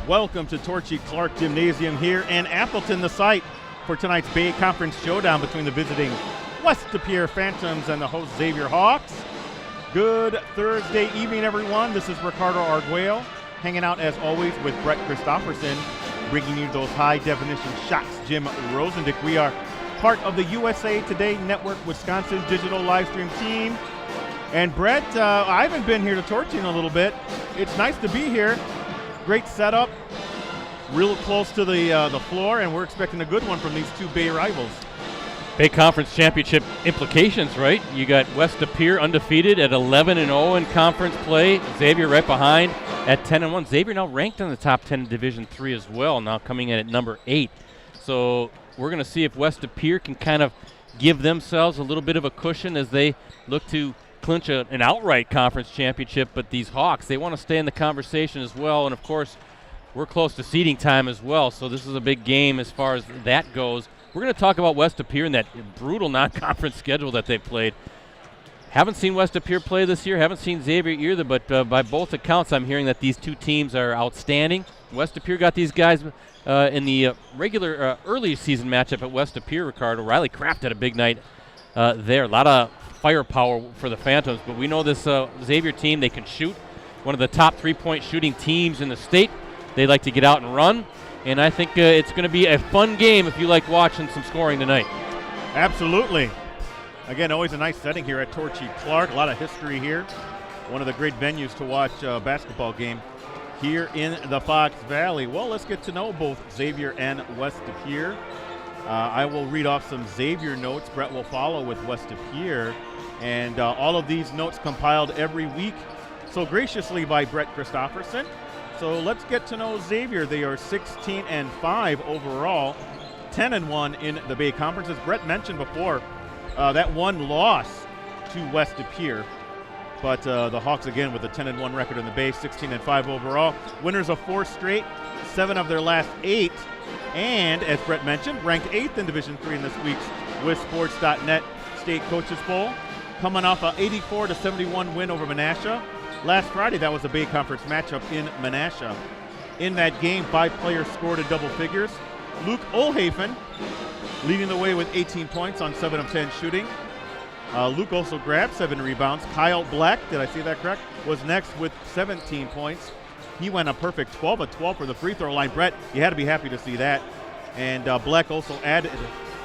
Welcome to Torchy Clark Gymnasium here in Appleton, the site for tonight's Bay Conference showdown between the visiting West De Pere Phantoms and the host Xavier Hawks. Good Thursday evening, everyone. This is Ricardo Arguello, hanging out as always with Brett Christopherson, bringing you those high-definition shots. Jim Rosandick. We are part of the USA Today Network Wisconsin digital live stream team. And Brett, I haven't been here to Torchy in a little bit. It's nice to be here. Great setup, real close to the floor, and we're expecting a good one from these two Bay rivals. Bay Conference Championship implications, right? You got West De Pere undefeated at 11-0 in conference play. Xavier right behind at 10-1. Xavier now ranked in the top 10 in Division III as well, now coming in at number 8. So we're going to see if West De Pere can kind of give themselves a little bit of a cushion as they look to clinch an outright conference championship. But these Hawks, they want to stay in the conversation as well. And, of course, we're close to seeding time as well, so this is a big game as far as that goes. We're going to talk about West De Pere and that brutal non-conference schedule that they've played. Haven't seen West De Pere play this year, haven't seen Xavier either, but by both accounts I'm hearing that these two teams are outstanding. West De Pere got these guys in the regular early season matchup at West De Pere, Ricardo. Riley Kraft had a big night there. A lot of firepower for the Phantoms, but we know this Xavier team, they can shoot. One of the top three-point shooting teams in the state. They like to get out and run, and I think it's going to be a fun game if you like watching some scoring tonight. Absolutely. Again, always a nice setting here at Torchy Clark. A lot of history here. One of the great venues to watch a basketball game here in the Fox Valley. Well, let's get to know both Xavier and West De Pere. I will read off some Xavier notes. Brett will follow with West De Pere. And all of these notes compiled every week so graciously by Brett Christopherson. So let's get to know Xavier. They are 16-5 overall, 10-1 in the Bay Conference. As Brett mentioned before, that one loss to West De Pere. But the Hawks, again, with a 10-1 record in the Bay, 16-5 overall. Winners of 4 straight, 7 of their last 8. And, as Brett mentioned, ranked 8th in Division III in this week's WisSports.net State Coaches Bowl. Coming off an 84-71 win over Menasha. Last Friday, that was a Bay Conference matchup in Menasha. In that game, 5 players scored in double figures. Luke Olhafen leading the way with 18 points on 7 of 10 shooting. Luke also grabbed 7 rebounds. Kyle Black, did I say that correct, was next with 17 points. He went a perfect 12 of 12 for the free throw line. Brett, you had to be happy to see that. And Black also added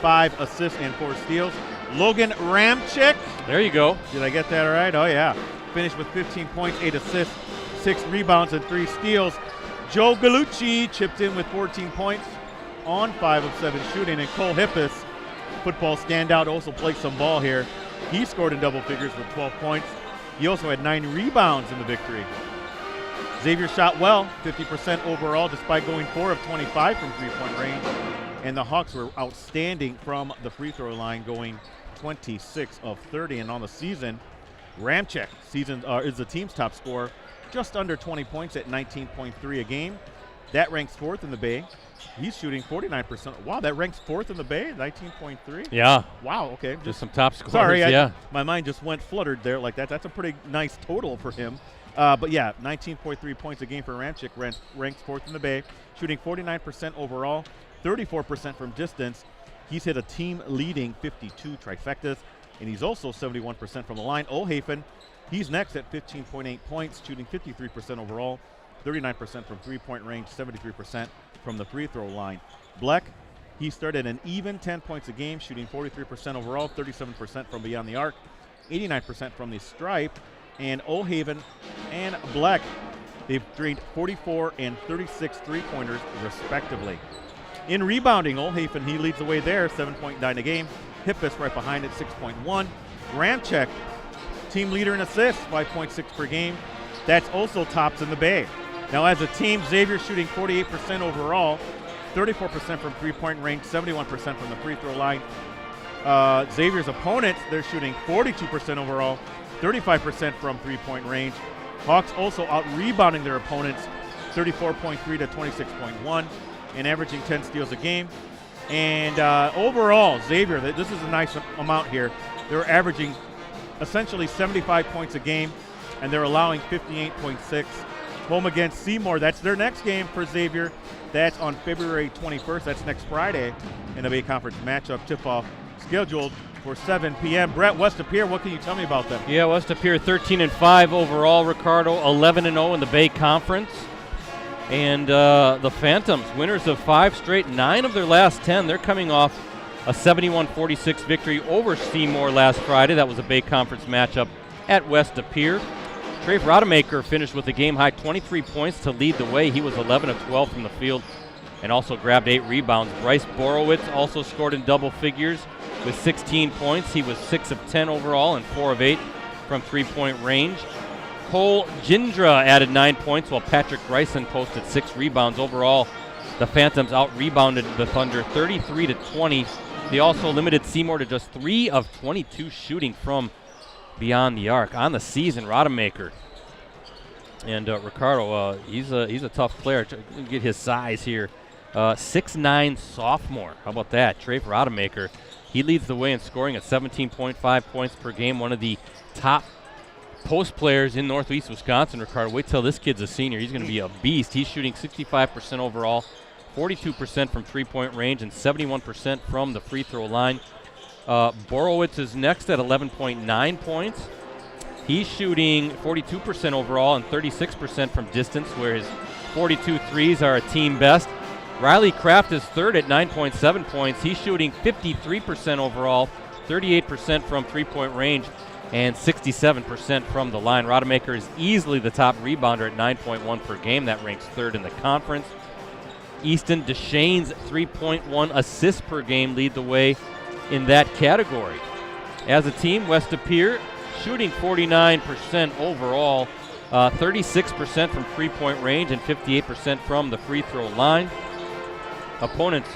5 assists and 4 steals. Logan Ramczyk. There you go. Did I get that right? Oh, yeah. Finished with 15 points, 8 assists, 6 rebounds, and 3 steals. Joe Gallucci chipped in with 14 points on 5 of 7 shooting. And Cole Hippis, football standout, also played some ball here. He scored in double figures with 12 points. He also had 9 rebounds in the victory. Xavier shot well, 50% overall, despite going 4 of 25 from three-point range. And the Hawks were outstanding from the free throw line, going 26 of 30. And on the season, Ramczyk is the team's top scorer, just under 20 points at 19.3 a game. That ranks 4th in the Bay. He's shooting 49%. Wow, that ranks 4th in the Bay, 19.3? Yeah. Wow, okay. Just some top scorers, sorry, yeah. My mind just went fluttered there like that. That's a pretty nice total for him. But, yeah, 19.3 points a game for Ramczyk, ranks 4th in the Bay, shooting 49% overall, 34% from distance. He's hit a team-leading 52 trifectas, and he's also 71% from the line. Olhafen, he's next at 15.8 points, shooting 53% overall, 39% from three-point range, 73% from the free throw line. Black, he started an even 10 points a game, shooting 43% overall, 37% from beyond the arc, 89% from the stripe. And Olhafen and Black, they've drained 44 and 36 three-pointers respectively. In rebounding, Olhafen, he leads the way there, 7.9 a game. Hippis right behind at 6.1. Ramczyk, team leader in assists, 5.6 per game. That's also tops in the Bay. Now as a team, Xavier shooting 48% overall, 34% from three-point range, 71% from the free throw line. Xavier's opponents, they're shooting 42% overall, 35% from three-point range. Hawks also out-rebounding their opponents, 34.3 to 26.1, and averaging 10 steals a game. And overall, Xavier, this is a nice amount here. They're averaging essentially 75 points a game, and they're allowing 58.6 home against Seymour. That's their next game for Xavier. That's on February 21st. That's next Friday in a Bay Conference matchup. Tip-off scheduled for 7 p.m. Brett, West of Pier, what can you tell me about them? Yeah, West of Pier 13-5 overall. Ricardo 11-0 in the Bay Conference. And the Phantoms, winners of 5 straight, 9 of their last 10. They're coming off a 71-46 victory over Seymour last Friday. That was a Bay Conference matchup at West of Pier. Trafe Rodemaker finished with a game-high 23 points to lead the way. He was 11 of 12 from the field and also grabbed 8 rebounds. Bryce Borowitz also scored in double figures with 16 points. He was 6 of 10 overall and 4 of 8 from three-point range. Cole Gindra added 9 points, while Patrick Bryson posted 6 rebounds. Overall, the Phantoms out-rebounded the Thunder 33-20. They also limited Seymour to just 3 of 22 shooting from beyond the arc. On the season, Rodemaker and Ricardo, he's a tough player. Get his size here. 6'9" sophomore. How about that? Trafe Rodemaker. He leads the way in scoring at 17.5 points per game. One of the top post players in Northeast Wisconsin, Ricardo. Wait till this kid's a senior. He's going to be a beast. He's shooting 65% overall, 42% from three-point range, and 71% from the free throw line. Borowitz is next at 11.9 points. He's shooting 42% overall and 36% from distance, where his 42 threes are a team best. Riley Kraft is third at 9.7 points. He's shooting 53% overall, 38% from three-point range, and 67% from the line. Rodemaker is easily the top rebounder at 9.1 per game. That ranks third in the conference. Easton Deshane's 3.1 assists per game lead the way in that category. As a team, West of Pier shooting 49% overall, 36% from three-point range, and 58% from the free throw line. Opponents,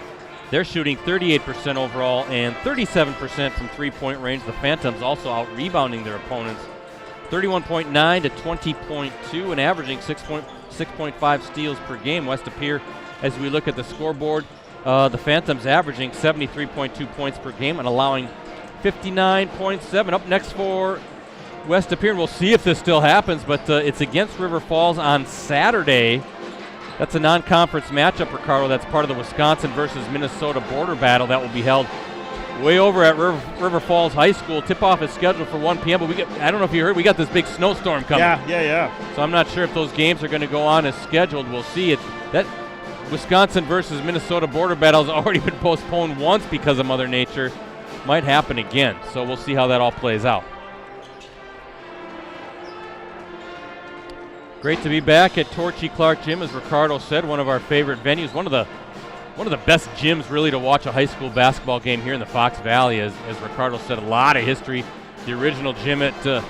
they're shooting 38% overall and 37% from three-point range. The Phantoms also out-rebounding their opponents, 31.9 to 20.2, and averaging 6.5 steals per game. West of Pier, as we look at the scoreboard, the Phantoms averaging 73.2 points per game and allowing 59.7. Up next for West of Pier, and we'll see if this still happens, but it's against River Falls on Saturday. That's a non-conference matchup, Ricardo. That's part of the Wisconsin versus Minnesota border battle that will be held way over at River Falls High School. Tip-off is scheduled for 1 p.m., but I don't know if you heard, we got this big snowstorm coming. Yeah. So I'm not sure if those games are going to go on as scheduled. We'll see. That Wisconsin versus Minnesota border battle has already been postponed once because of Mother Nature. Might happen again, so we'll see how that all plays out. Great to be back at Torchy Clark Gym, as Ricardo said, one of our favorite venues, one of the best gyms really to watch a high school basketball game here in the Fox Valley. As Ricardo said, a lot of history. The original gym at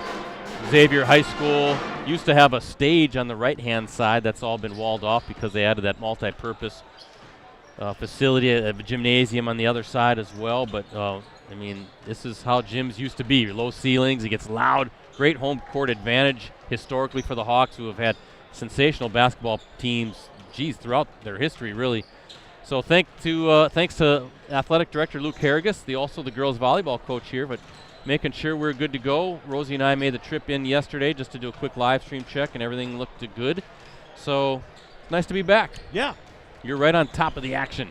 Xavier High School used to have a stage on the right-hand side. That's all been walled off because they added that multi-purpose facility, a gymnasium on the other side as well. But, I mean, this is how gyms used to be. Low ceilings, it gets loud. Great home court advantage historically for the Hawks, who have had sensational basketball teams, throughout their history, really. So thanks to athletic director Luke Harrigus, also the girls volleyball coach here, but making sure we're good to go. Rosie and I made the trip in yesterday just to do a quick live stream check, and everything looked good. So nice to be back. Yeah. You're right on top of the action.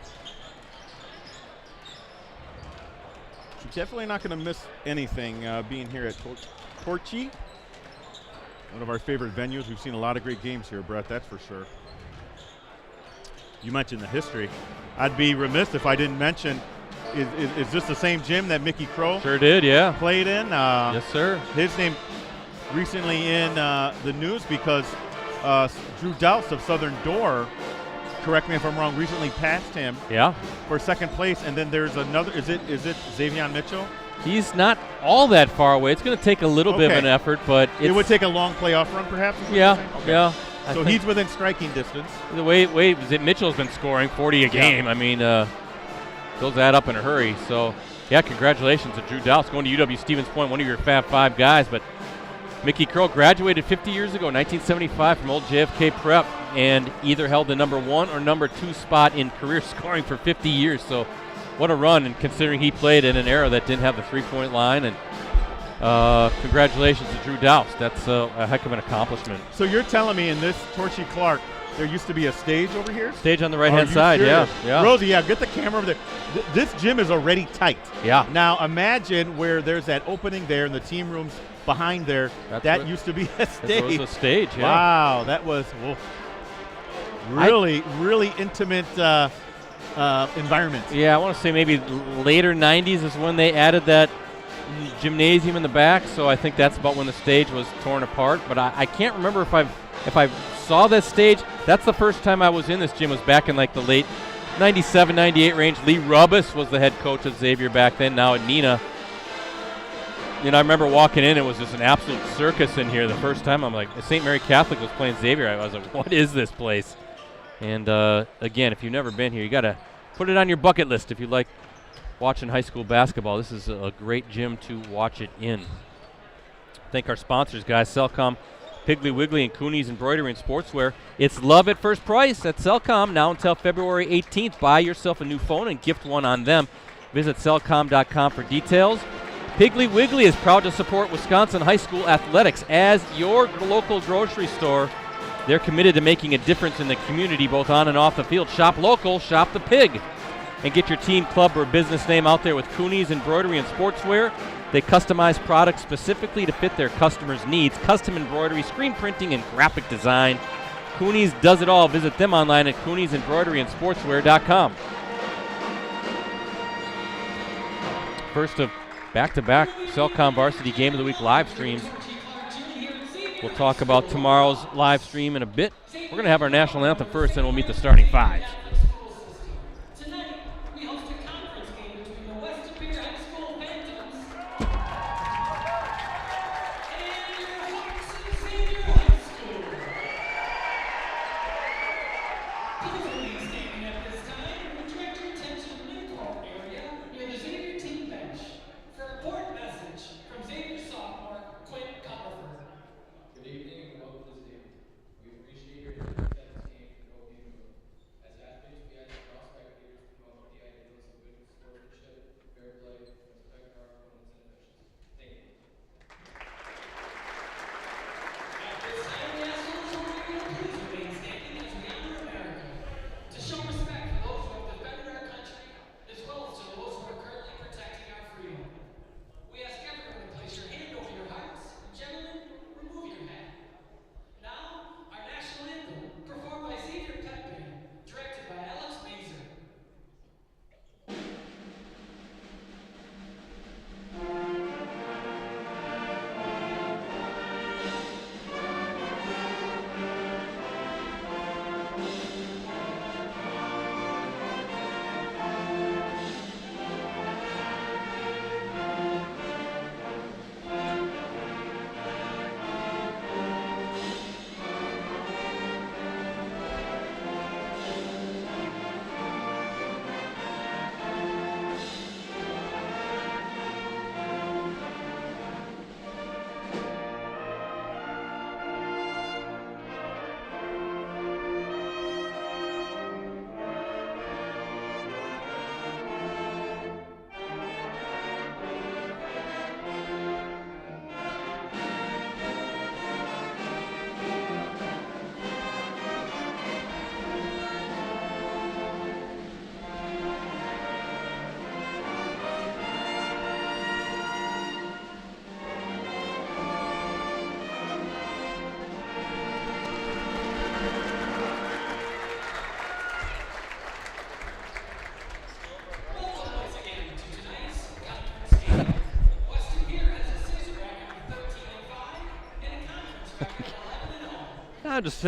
Definitely not going to miss anything being here at Torchy. One of our favorite venues. We've seen a lot of great games here, Brett, that's for sure. You mentioned the history. I'd be remiss if I didn't mention, is this the same gym that Mickey Crow Sure did, yeah. played in? Yes, sir. His name recently in the news because Drew Douse of Southern Door, correct me if I'm wrong, recently passed him for second place. And then there's another, is it Xavier Mitchell? He's not all that far away. It's going to take a little bit of an effort, but it would take a long playoff run, perhaps? Yeah. So he's within striking distance. The way Mitchell's been scoring 40 a game. I mean, those add up in a hurry. So, yeah, congratulations to Drew Douse going to UW Stevens Point, one of your Fab Five guys. But Mickey Curl graduated 50 years ago, 1975, from old JFK Prep, and either held the number 1 or number 2 spot in career scoring for 50 years. So what a run, and considering he played in an era that didn't have the three-point line. And Congratulations to Drew Doust. That's a heck of an accomplishment. So you're telling me in this Torchy Clark, there used to be a stage over here? Stage on the right-hand side, yeah. Rosie, get the camera over there. This gym is already tight. Yeah. Now imagine where there's that opening there and the team rooms behind there. That used to be a stage. That was a stage, yeah. Wow, that was really intimate environment. Yeah, I want to say maybe later 90s is when they added that gymnasium in the back, so I think that's about when the stage was torn apart. But I can't remember if I saw this stage. That's the first time I was in this gym, was back in like the late 97, 98 range. Lee Rubbis was the head coach of Xavier back then, now at Nina. I remember walking in, it was just an absolute circus in here the first time. I'm like, St. Mary Catholic was playing Xavier. I was like, what is this place? And again, if you've never been here, you got to put it on your bucket list if you like watching high school basketball. This is a great gym to watch it in. Thank our sponsors, guys. Cellcom, Piggly Wiggly, and Cooney's Embroidery and Sportswear. It's love at first price at Cellcom now until February 18th. Buy yourself a new phone and gift one on them. Visit cellcom.com for details. Piggly Wiggly is proud to support Wisconsin high school athletics as your local grocery store. They're committed to making a difference in the community, both on and off the field. Shop local, shop the Pig. And get your team, club, or business name out there with Cooney's Embroidery and Sportswear. They customize products specifically to fit their customers' needs. Custom embroidery, screen printing, and graphic design. Cooney's does it all. Visit them online at Cooney'sEmbroideryandSportswear.com. First of back-to-back Cellcom Varsity Game of the Week live streams. We'll talk about tomorrow's live stream in a bit. We're going to have our national anthem first, then we'll meet the starting fives. Just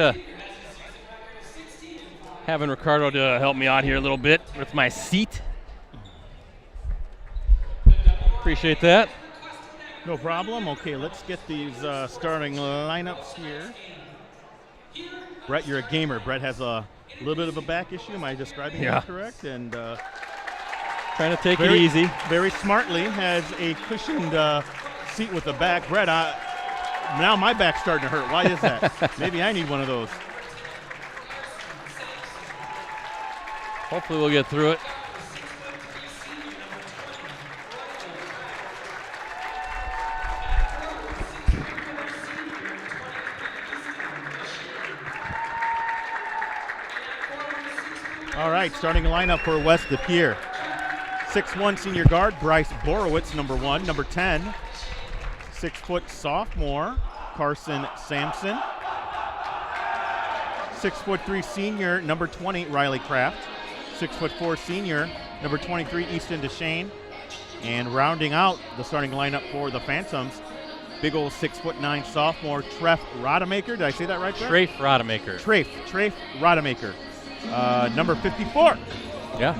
having Ricardo to help me out here a little bit with my seat. Appreciate that. No problem. Okay, let's get these starting lineups here. Brett, you're a gamer. Brett has a little bit of a back issue. Am I describing that correct? And trying to take it easy. Very smartly has a cushioned seat with the back. Brett, now my back's starting to hurt. Why is that? Maybe I need one of those. Hopefully we'll get through it. All right, starting lineup for West De Pere. 6'1" senior guard Bryce Borowitz, number 1. Number 10, 6' sophomore Carson Sampson. 6'3" senior, number 20, Riley Kraft. 6'4" senior, number 23, Easton DeShane. And rounding out the starting lineup for the Phantoms, big old 6'9" sophomore Treff Rodemaker. Did I say that right, Brett? Trafe Rodemaker. Trafe Rodemaker, number 54. Yeah.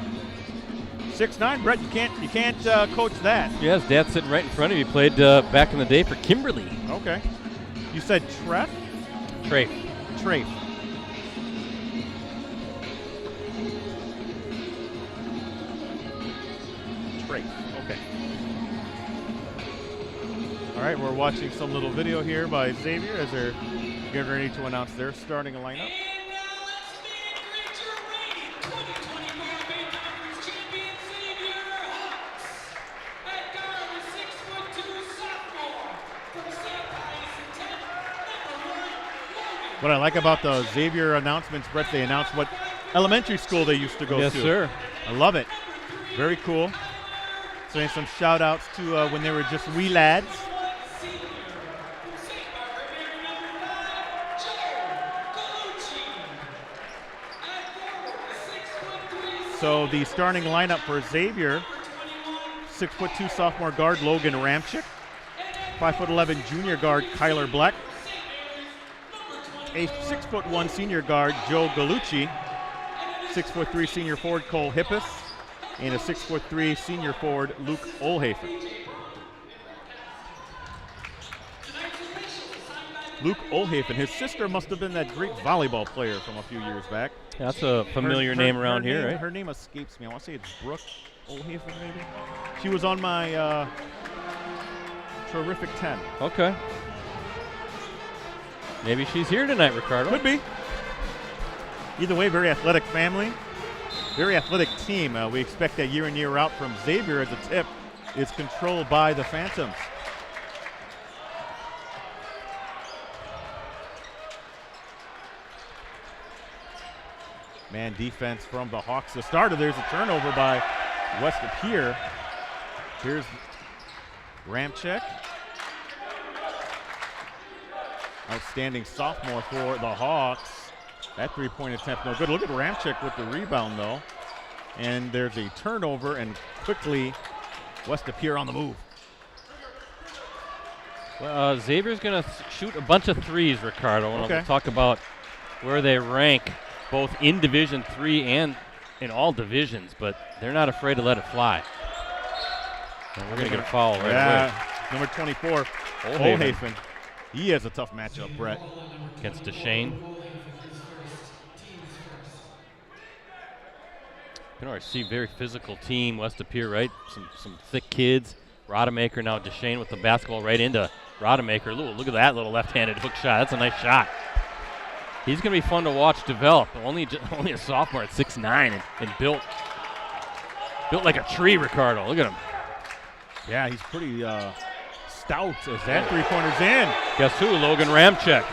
6'9", Brett. You can't coach that. Yeah, his dad's sitting right in front of you. He played back in the day for Kimberly. Okay. You said Treff? Trafe. Trafe. Okay. All right, we're watching some little video here by Xavier as they're getting ready to announce their starting lineup. What I like about the Xavier announcements, Brett, they announce what elementary school they used to go to. Yes, sir. I love it. Very cool. Saying some shout outs to when they were just wee lads. So the starting lineup for Xavier, 6'2" sophomore guard Logan Ramchick, 5'11" junior guard Kyler Black, a 6'1" senior guard Joe Gallucci, 6'3" senior forward Cole Hippis, and a 6'3" senior forward Luke Olhafen. Luke Olhafen, his sister must have been that great volleyball player from a few years back. Yeah, that's a familiar name around here, right? Her name escapes me. I want to say it's Brooke Olhafen, maybe. She was on my terrific 10. Okay. Maybe she's here tonight, Ricardo. Could be. Either way, very athletic family, very athletic team. We expect that year in, year out from Xavier as a tip is controlled by the Phantoms. Man defense from the Hawks. The starter, there's a turnover by West De Pere. Here's Ramchick. Outstanding sophomore for the Hawks. That three-point attempt, no good. Look at Ramchick with the rebound, though. And there's a turnover, and quickly West De Pere on the move. Well, Xavier's going to shoot a bunch of threes, Ricardo. And Okay. we'll talk about where they rank both in Division III and in all divisions, but they're not afraid to let it fly. And we're going to get a foul right away. Number 24, Olhafen. He has a tough matchup, Brett. Against DeShane. You can already see very physical team, West De Pere, right? Some thick kids. Rodemaker now, DeShane with the basketball right into Rodemaker. Look at that little left-handed hook shot. That's a nice shot. He's going to be fun to watch develop. Only a sophomore at 6'9" and built like a tree, Ricardo. Look at him. Yeah, he's pretty stout as that three-pointer's in. Guess who? Logan Ramchick.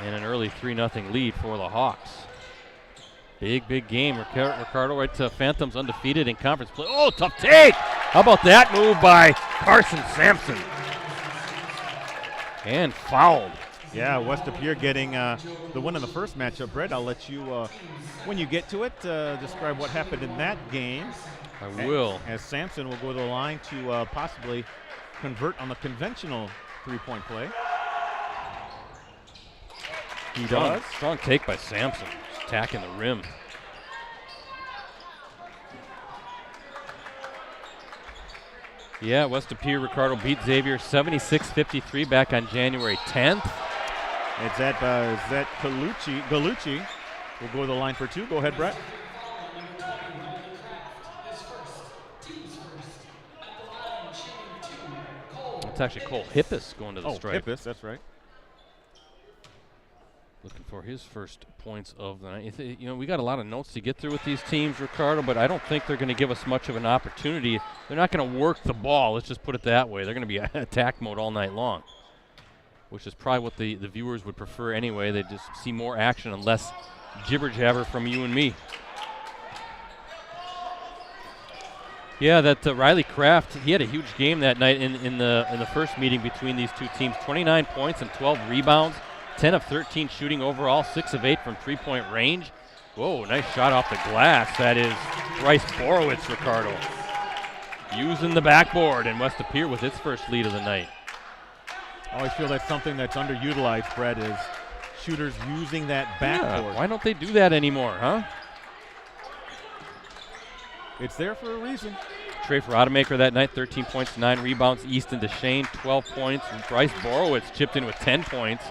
And an early 3-0 lead for the Hawks. Big game. Ricardo right to Phantoms undefeated in conference play. Oh, tough take. How about that move by Carson Sampson? And fouled. Yeah, West De Pere getting the win in the first matchup. Brett, I'll let you, when you get to it, describe what happened in that game. I will. As Sampson will go to the line to possibly convert on the conventional three-point play. He does. Strong take by Sampson. Just attacking the rim. Yeah, West De Pere, Ricardo beat Xavier 76-53 back on January 10th. It's that Gallucci will go to the line for two. Go ahead, Brett. It's actually Cole Hippis going to the strike. Hippis, that's right. Looking for his first points of the night. You know, we got a lot of notes to get through with these teams, Ricardo, but I don't think they're going to give us much of an opportunity. They're not going to work the ball. Let's just put it that way. They're going to be in attack mode all night long. which is probably what the viewers would prefer anyway. They just see more action and less jibber-jabber from you and me. Yeah, that Riley Kraft, he had a huge game that night in the first meeting between these two teams. 29 points and 12 rebounds, 10 of 13 shooting overall, 6 of 8 from three-point range. Whoa, nice shot off the glass. That is Bryce Borowitz, Ricardo. Using the backboard, and West Appear with its first lead of the night. I always feel that's something that's underutilized, Brett, is shooters using that backboard. Why don't they do that anymore, huh? It's there for a reason. Trey Rodemaker that night, 13 points, 9 rebounds. Easton Deshane, 12 points. And Bryce Borowitz chipped in with 10 points.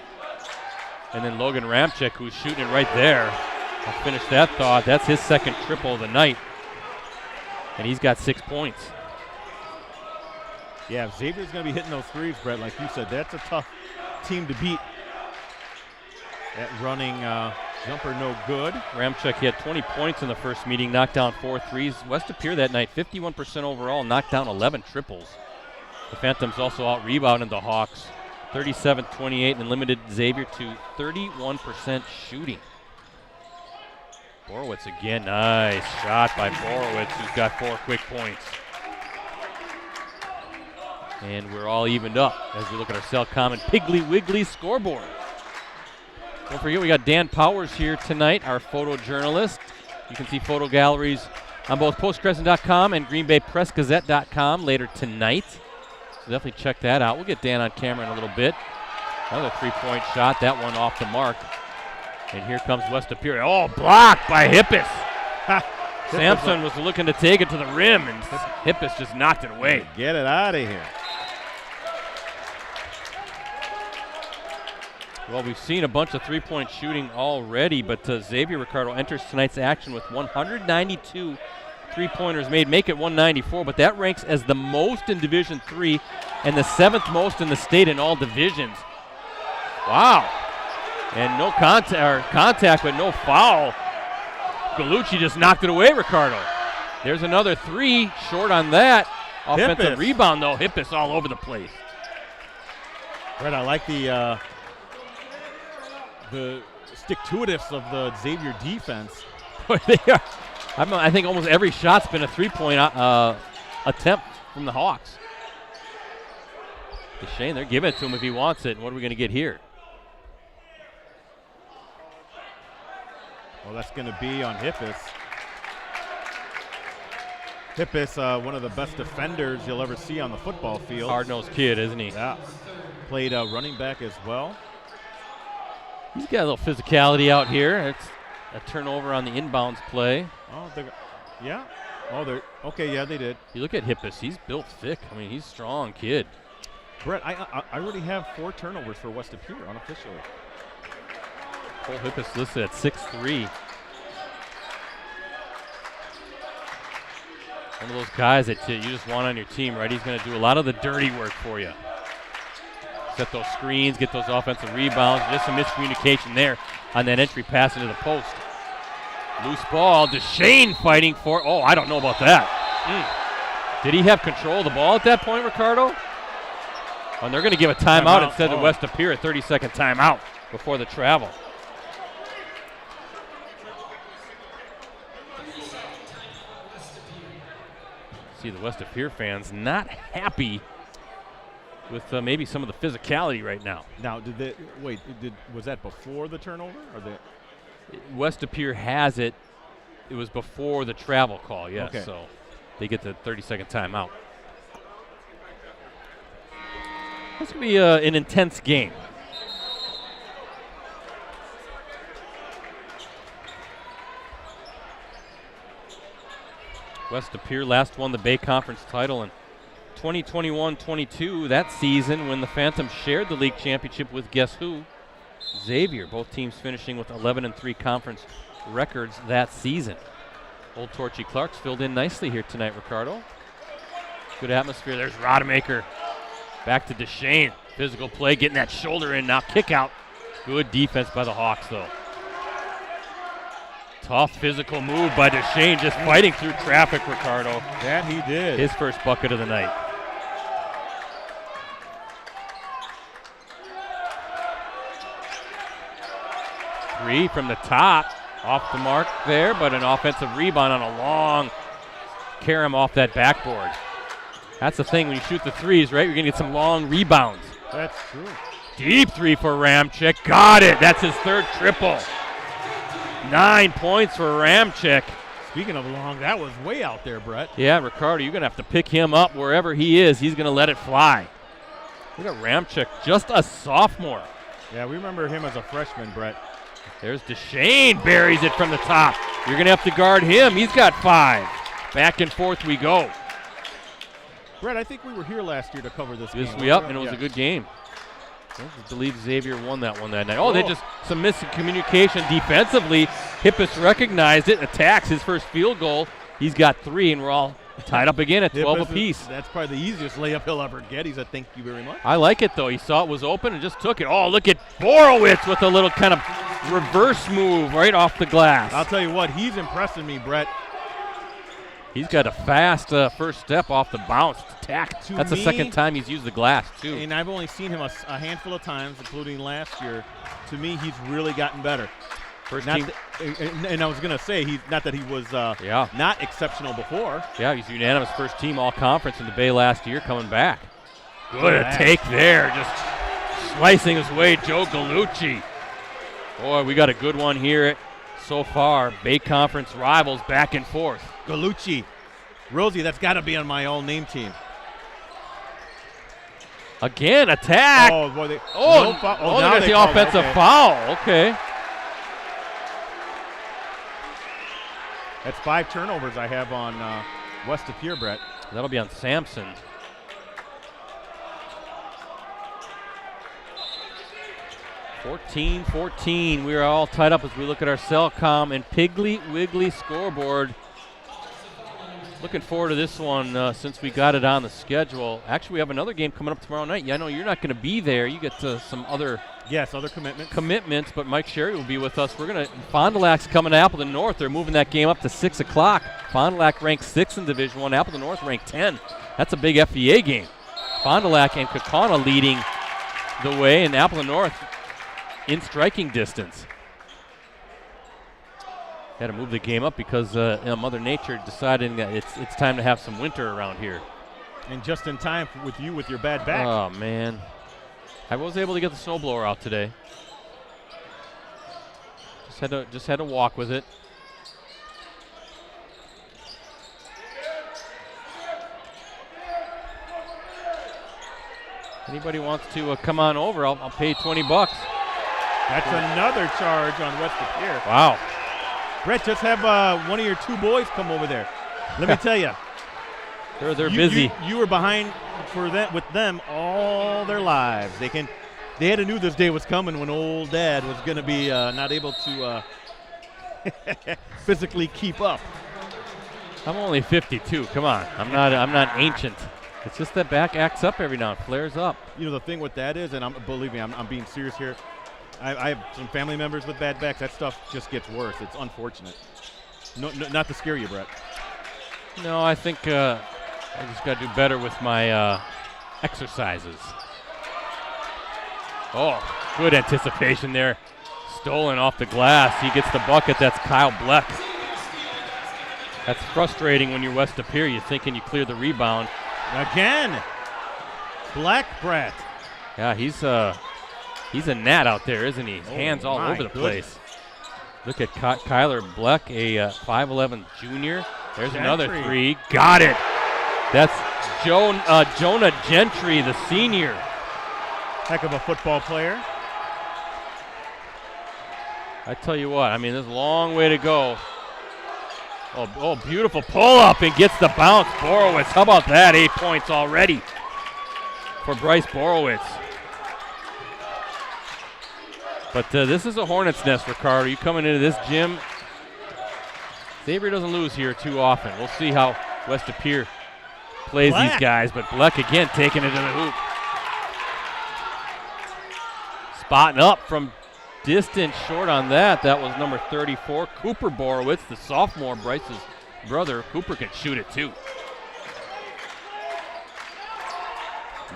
And then Logan Ramczyk, who's shooting it right there. I'll finish that thought. That's his second triple of the night. And he's got 6 points. Yeah, if Xavier's going to be hitting those threes, Brett, like you said, that's a tough team to beat. That running jumper no good. Ramczyk, he had 20 points in the first meeting, knocked down 4 threes. West Appear that night, 51% overall, knocked down 11 triples. The Phantoms also out-rebounded the Hawks, 37-28, and limited Xavier to 31% shooting. Borowitz again, nice shot by Borowitz, who's got 4 quick points. And we're all evened up as we look at our Cellcom and Piggly Wiggly scoreboard. Don't forget, we got Dan Powers here tonight, our photojournalist. You can see photo galleries on both postcrescent.com and greenbaypressgazette.com later tonight. So definitely check that out. We'll get Dan on camera in a little bit. Another three-point shot, that one off the mark. And here comes West Appear. Oh, blocked by Hippis. Sampson was looking to take it to the rim, and Hippis just knocked it away. Get it out of here. Well, we've seen a bunch of three-point shooting already, but Xavier, Ricardo, enters tonight's action with 192 three-pointers made, make it 194, but that ranks as the most in Division III and the 7th most in the state in all divisions. Wow. And no contact, but no foul. Galucci just knocked it away, Ricardo. There's another 3, short on that. Offensive rebound, though. Hippis all over the place. Brett, I like the stick-to-itiveness of the Xavier defense. They are. I think almost every shot's been a three-point attempt from the Hawks. Deshane, they're giving it to him if he wants it. And what are we going to get here? Well, that's going to be on Hippis. Hippis, one of the best defenders you'll ever see on the football field. Hard-nosed kid, isn't he? Yeah. Played running back as well. He's got a little physicality out here. It's a turnover on the inbounds play. Oh, yeah. Oh, they're okay. Yeah, they did. You look at Hippis; he's built thick. I mean, he's a strong kid. Brett, I already have 4 turnovers for West Appear unofficially. Cole Hippis listed at 6'3". One of those guys that you just want on your team, right? He's going to do a lot of the dirty work for you. Set those screens, get those offensive rebounds. Just some miscommunication there on that entry pass into the post. Loose ball. Deshane fighting for. Oh, I don't know about that. Did he have control of the ball at that point, Ricardo? And they're going to give a timeout instead of West Appear, a 30-second timeout before the travel. See the West Appear fans not happy with maybe some of the physicality right now. Now, was that before the turnover? Or West Appear has it. It was before the travel call, yes. Okay. So they get the 30-second timeout. This could be an intense game. West Appear last won the Bay Conference title in 2021-22, that season when the Phantoms shared the league championship with guess who? Xavier. Both teams finishing with 11-3 conference records that season. Old Torchy Clark's filled in nicely here tonight, Ricardo. Good atmosphere. There's Rodemaker. Back to Deshane. Physical play, getting that shoulder in now. Kick out. Good defense by the Hawks, though. Tough physical move by Deshane, just fighting through traffic, Ricardo. That he did. His first bucket of the night. three from the top. Off the mark there, but an offensive rebound on a long carom off that backboard. That's the thing when you shoot the threes, right? You're going to get some long rebounds. That's true. Deep three for Ramczyk. Got it. That's his third triple. 9 points for Ramczyk. Speaking of long, that was way out there, Brett. Yeah, Ricardo, you're going to have to pick him up wherever he is. He's going to let it fly. Look at Ramczyk, just a sophomore. Yeah, we remember him as a freshman, Brett. There's Deshane, buries it from the top. You're going to have to guard him. He's got 5. Back and forth we go. Brett, I think we were here last year to cover this game. And it was a good game. I believe Xavier won that one that night. Oh, they just some miscommunication defensively. Hippus recognized it, attacks his first field goal. He's got 3, and we're all tied up again at 12 apiece. That's probably the easiest layup he'll ever get. He said, thank you very much. I like it, though. He saw it was open and just took it. Oh, look at Borowitz with a little kind of reverse move right off the glass. I'll tell you what, he's impressing me, Brett. He's got a fast first step off the bounce attack. That's the second time he's used the glass, too. And I've only seen him a handful of times, including last year. To me, he's really gotten better. And I was going to say, not that he was not exceptional before. Yeah, he's unanimous first team all-conference in the Bay last year coming back. Good a take there, just slicing his way, Joe Gallucci. Boy, we got a good one here so far. Bay Conference rivals back and forth. Gallucci. Rosie, that's got to be on my all-name team. Again, attack. Oh, boy, now there's the offensive foul. Okay. That's 5 turnovers I have on West of Pier, Brett. That'll be on Sampson. (14-14). We are all tied up as we look at our Cellcom and Piggly Wiggly scoreboard. Looking forward to this one since we got it on the schedule. Actually, we have another game coming up tomorrow night. Yeah, I know you're not going to be there. You get some other commitments, but Mike Sherry will be with us. Fond du Lac's coming to Appleton North. They're moving that game up to 6 o'clock. Fond du Lac ranked 6th in Division 1. Appleton North ranked 10. That's a big FVA game. Fond du Lac and Kaukauna leading the way, and Appleton North in striking distance. Had to move the game up because Mother Nature deciding that it's time to have some winter around here. And just in time with your bad back. Oh, man. I was able to get the snowblower out today. Just had to walk with it. Anybody wants to come on over, I'll pay $20. That's another charge on West of Pier. Wow. Brett, just have one of your 2 boys come over there. Let me tell you. They're busy. You were behind with them all their lives. They had to knew this day was coming when old Dad was going to be not able to physically keep up. I'm only 52. Come on. I'm not ancient. It's just that back acts up every now and flares up. You know the thing with that is, and believe me, I'm being serious here. I have some family members with bad backs. That stuff just gets worse. It's unfortunate. No, not to scare you, Brett. No, I think I just got to do better with my exercises. Oh, good anticipation there. Stolen off the glass. He gets the bucket. That's Kyle Bleck. That's frustrating when you're West of Pier. You're thinking you cleared the rebound. Again. Black Brett. Yeah, he's a gnat out there, isn't he? His hands all over the place. Look at Kyler Bleck, a 5'11 junior. There's another 3. Got it. That's Jonah Gentry, the senior. Heck of a football player. I tell you what, I mean, there's a long way to go. Oh, beautiful pull-up and gets the bounce. Borowitz, how about that? 8 points already for Bryce Borowitz. But this is a hornet's nest, Ricardo. You coming into this gym. Xavier doesn't lose here too often. We'll see how West of Pier plays these guys. But Bleck again taking it to the hoop. Spotting up from distance short on that. That was number 34, Cooper Borowitz, the sophomore, Bryce's brother. Cooper can shoot it too.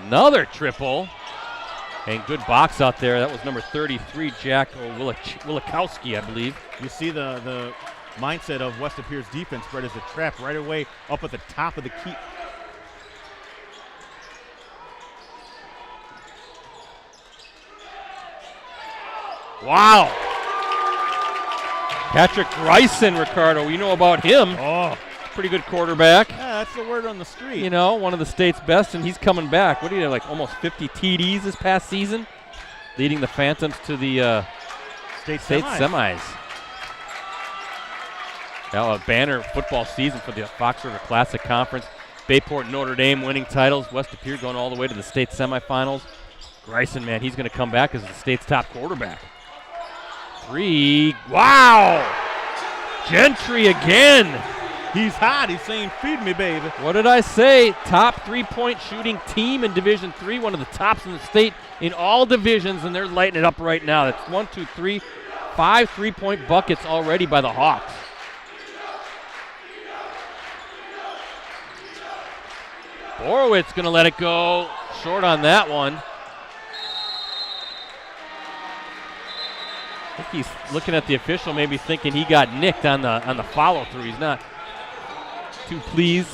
Another triple. And good box out there. That was number 33, Jack Wilikowski, I believe. You see the mindset of West De Pere's defense, Brett, is a trap right away up at the top of the key. Wow. Patrick Bryson, Ricardo. You know about him. Oh. Pretty good quarterback. Yeah, that's the word on the street. You know, one of the state's best, and he's coming back. What do you have, like almost 50 TDs this past season? Leading the Phantoms to the state semis. Now a banner football season for the Fox River Classic Conference. Bayport, Notre Dame winning titles. West De Pere going all the way to the state semifinals. Bryson, man, he's going to come back as the state's top quarterback. 3. Wow! Gentry again. He's hot. He's saying, feed me, baby. What did I say? Top 3-point shooting team in Division III, one of the tops in the state in all divisions, and they're lighting it up right now. That's 5 3-point buckets already by the Hawks. Borowitz going to let it go. Short on that one. I think he's looking at the official, maybe thinking he got nicked on the follow-through. He's not too pleased.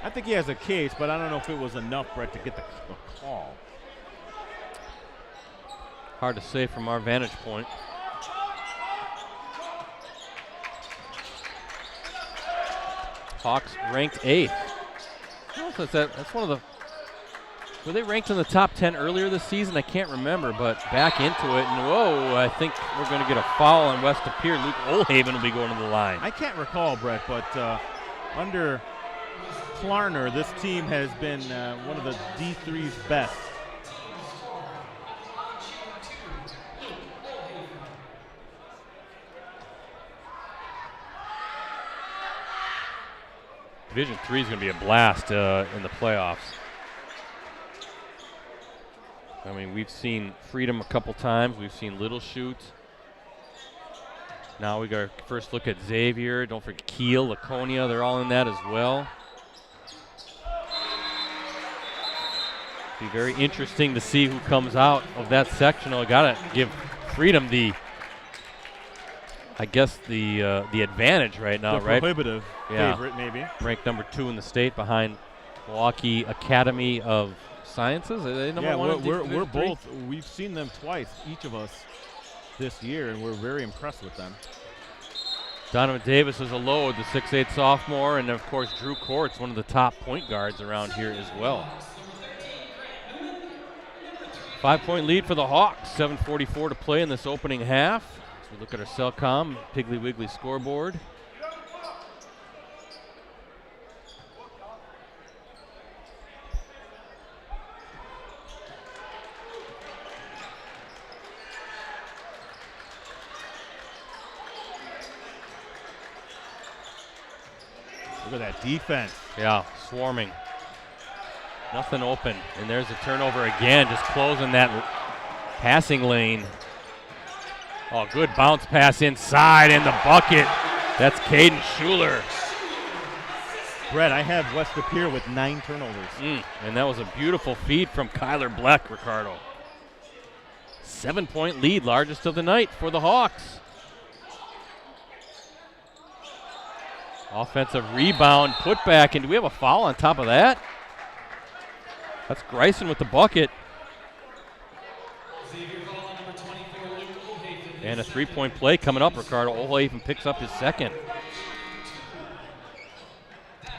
I think he has a case, but I don't know if it was enough, Brett, to get the call. Hard to say from our vantage point. Hawks ranked 8th. That's one of the. Were they ranked in the top 10 earlier this season? I can't remember, but back into it. And whoa, I think we're going to get a foul on West De Pere. Luke Olhaven will be going to the line. I can't recall, Brett, but under Klarner, this team has been one of the D3's best. Division III is going to be a blast in the playoffs. I mean, we've seen Freedom a couple times. We've seen Little Shoot. Now we got our first look at Xavier. Don't forget Kiel, Laconia. They're all in that as well. Be very interesting to see who comes out of that sectional. Got to give Freedom the advantage right now, right? Prohibitive favorite, maybe. Ranked number 2 in the state behind Milwaukee Academy of Sciences. Are they number 1? We're both. We've seen them twice, each of us, this year, and we're very impressed with them. Donovan Davis is a load, the 6'8 sophomore, and of course Drew Court's one of the top point guards around here as well. 5-point lead for the Hawks. 7:44 to play in this opening half. As we look at our Cellcom Piggly Wiggly scoreboard. Look at that defense. Yeah, swarming. Nothing open. And there's a turnover again, just closing that passing lane. Oh, good bounce pass inside and the bucket. That's Caden Schuler. Brett, I have West De Pere with 9 turnovers. And that was a beautiful feed from Kyler Black, Ricardo. 7-point lead, largest of the night for the Hawks. Offensive rebound, put back, and do we have a foul on top of that? That's Greisen with the bucket. And a 3-point play coming up, Ricardo. Olhaven picks up his second.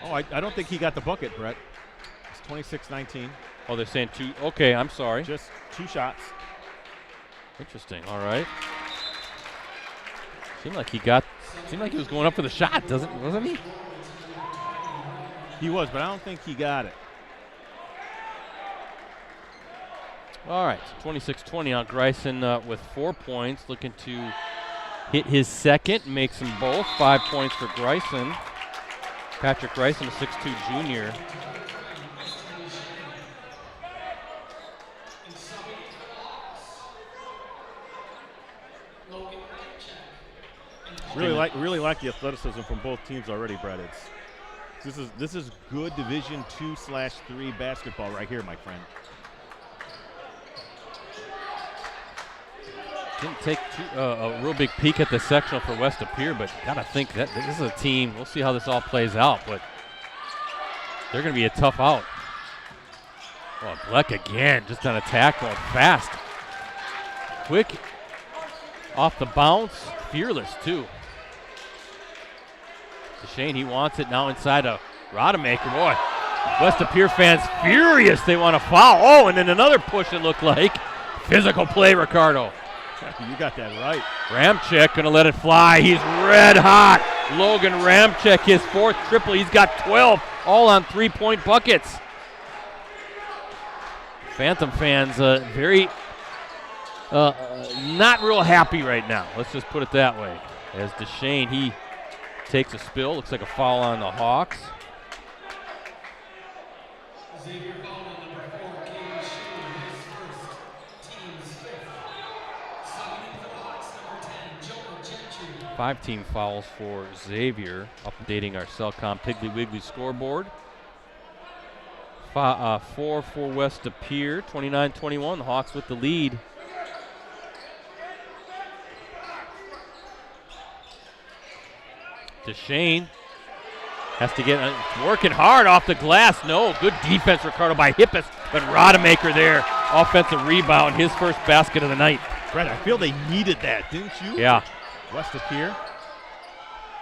Oh, I don't think he got the bucket, Brett. It's 26-19. Oh, they're saying 2. Okay, I'm sorry. Just 2 shots. Interesting. All right. Seemed like he was going up for the shot, wasn't he? He was, but I don't think he got it. All right, 26-20 now. Greisen with 4 points, looking to hit his second, makes them both. 5 points for Greisen. Patrick Greisen, a 6'2 junior. Really like the athleticism from both teams already, Brett. It's This is good Division 2/3 basketball right here, my friend. Didn't take a real big peek at the sectional for West Appear, but gotta think that this is a team. We'll see how this all plays out, but they're gonna be a tough out. Oh, Bleck again, just on attack, going fast. Quick, off the bounce, fearless too. DeShane, he wants it now inside of Rodemaker. Boy, West Appear fans furious. They want to foul. Oh, and then another push it looked like. Physical play, Ricardo. You got that right. Ramczyk gonna let it fly. He's red hot. Logan Ramczyk, his 4th triple. He's got 12, all on 3-point buckets. Phantom fans very not real happy right now. Let's just put it that way. As DeShane, he takes a spill. Looks like a foul on the Hawks. Xavier foul on number 4 came shooting his first team's 5th. Subbing in for the Hawks, number 10, Joe Gentry. 5 team fouls for Xavier. Updating our Cellcom Piggly Wiggly scoreboard. 4 for West Appear, 29-21. The Hawks with the lead. DeShane has to get working hard off the glass. No, good defense, Ricardo, by Hippus, but Rodemaker there. Offensive rebound, his first basket of the night. Brett, I feel they needed that, didn't you? Yeah. West Appear.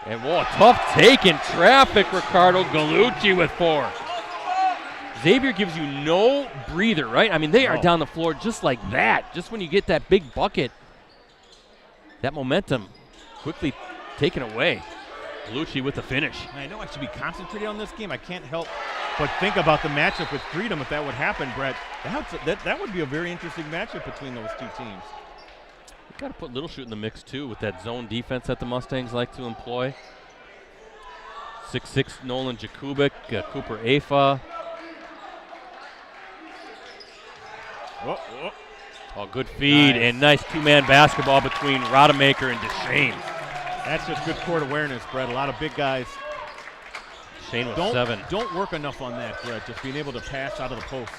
And whoa, tough take in traffic, Ricardo. Gallucci with 4. Xavier gives you no breather, right? I mean, they are down the floor just like that. Just when you get that big bucket, that momentum quickly taken away. Gallucci with the finish. I know I should be concentrated on this game. I can't help but think about the matchup with Freedom if that would happen, Brett. That would be a very interesting matchup between those two teams. You've got to put Little Shoot in the mix, too, with that zone defense that the Mustangs like to employ. 6'6" Nolan Jakubik, Cooper Afa. Oh, good feed and nice 2-man basketball between Rodemaker and DeShane. That's just good court awareness, Brett. A lot of big guys. DeShane with 7. Don't work enough on that, Brett, just being able to pass out of the post.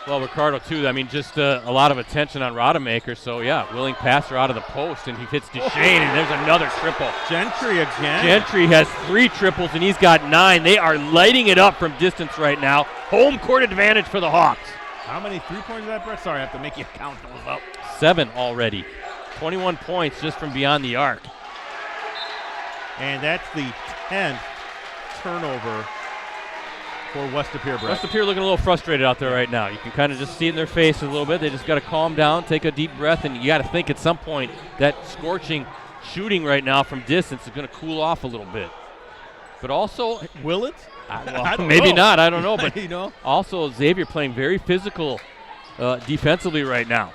Well, Ricardo, too. I mean, just a lot of attention on Rodemaker. So, yeah, willing passer out of the post, and he hits DeShane, and there's another triple. Gentry again. Gentry has 3 triples, and he's got 9. They are lighting it up from distance right now. Home court advantage for the Hawks. How many 3-pointers is that, Brett? Sorry, I have to make you count those up. 7 already. 21 points just from beyond the arc. And that's the 10th turnover for West Appear, Brett. West Appear looking a little frustrated out there right now. You can kind of just see it in their faces a little bit. They just got to calm down, take a deep breath, and you got to think at some point that scorching shooting right now from distance is going to cool off a little bit. But also, will it? Well, maybe not. I don't know. But you know, also Xavier playing very physical defensively right now.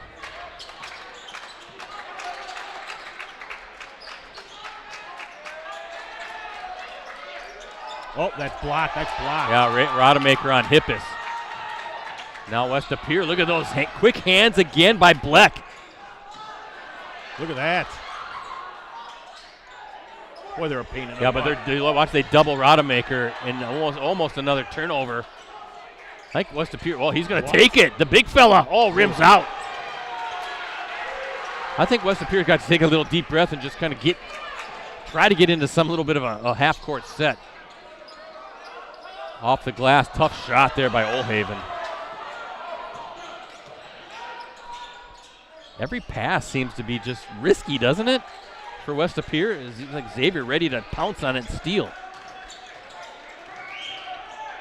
Oh, that's blocked. That's blocked. Yeah, Rodemaker on Hippus. Now West Appear. Look at those quick hands again by Bleck. Look at that. Boy, they're a pain in the butt. But they double Rodemaker and almost another turnover. I think West Appear. Well, he's going to take it. The big fella. Oh, rims out. I think West Appear got to take a little deep breath and just kind of try to get into some little bit of a half-court set. Off the glass, tough shot there by Oldhaven. Every pass seems to be just risky, doesn't it? For West Appear, it seems like Xavier ready to pounce on it and steal.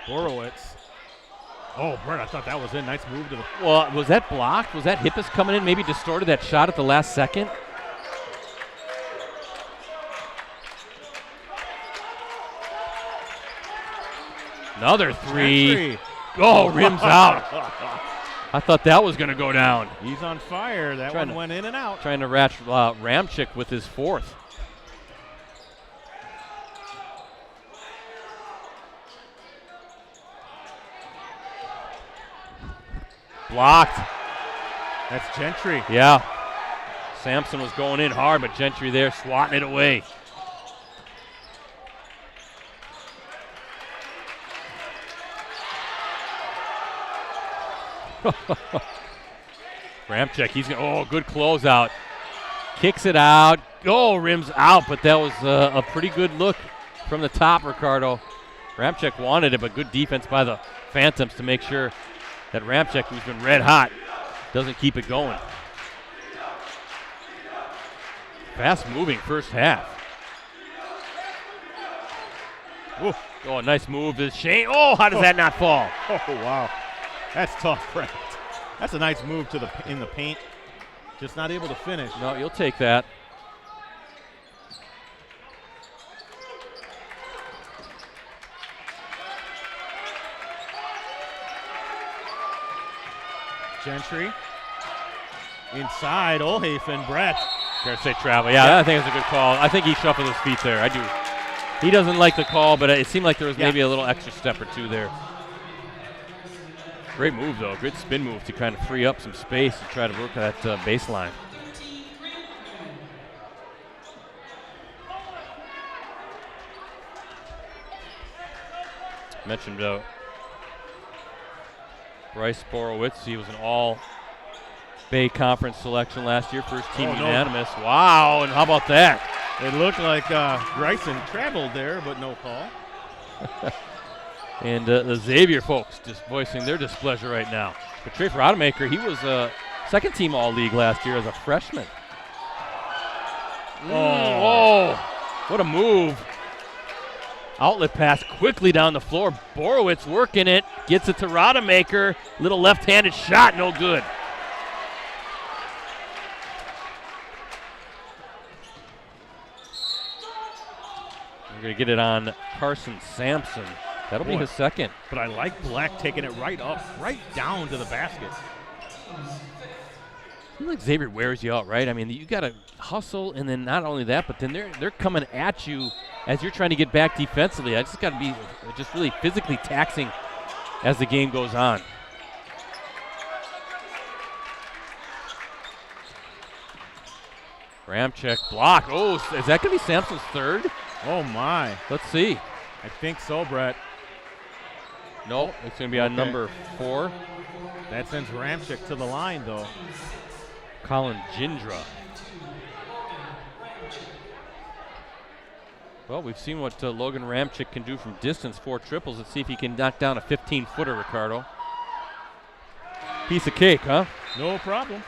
Borowitz. Oh, Brett, I thought that was in. Nice move to the. Well, was that blocked? Was that Hippus coming in? Maybe distorted that shot at the last second? Another 3. Gentry. Oh, rims out. I thought that was going to go down. He's on fire. That one went in and out. Trying to ratch Ramczyk with his 4th. Blocked. That's Gentry. Yeah. Sampson was going in hard, but Gentry there swatting it away. Ramczyk, he's going to, oh, good closeout. Kicks it out. Oh, rims out, but that was a pretty good look from the top, Ricardo. Ramczyk wanted it, but good defense by the Phantoms to make sure that Ramczyk, who's been red hot, doesn't keep it going. Fast moving first half. Whoa. Oh, a nice move to Shane. Oh, how does that not fall? Oh, wow. That's tough, Brett. That's a nice move to in the paint. Just not able to finish. No, you'll take that. Gentry. Inside, Olhafen, Brett. Gonna say travel. Yeah, I think it's a good call. I think he shuffled his feet there. I do. He doesn't like the call, but it seemed like there was maybe a little extra step or two there. Great move, though. Good spin move to kind of free up some space and try to work that baseline. Mentioned Bryce Borowitz. He was an all-Bay Conference selection last year, first team unanimous. No. Wow, and how about that? It looked like Bryson traveled there, but no call. And the Xavier folks just voicing their displeasure right now. But Trey Rodemaker, he was second team All-League last year as a freshman. Oh, what a move. Outlet pass quickly down the floor. Borowitz working it, gets it to Rodemaker. Little left-handed shot, no good. We're going to get it on Carson Sampson. That'll be his second. But I like Black taking it right up, right down to the basket. I feel like Xavier wears you out, right? I mean, you got to hustle, and then not only that, but then they're coming at you as you're trying to get back defensively. I just got to be just really physically taxing as the game goes on. Ramczyk block. Oh, is that going to be Sampson's third? Oh, my. Let's see. I think so, Brett. No, it's going to be on number 4. That sends Ramczyk to the line, though. Colin Gindra. Well, we've seen what Logan Ramczyk can do from distance, 4 triples. Let's see if he can knock down a 15-footer, Ricardo. Piece of cake, huh? No problem.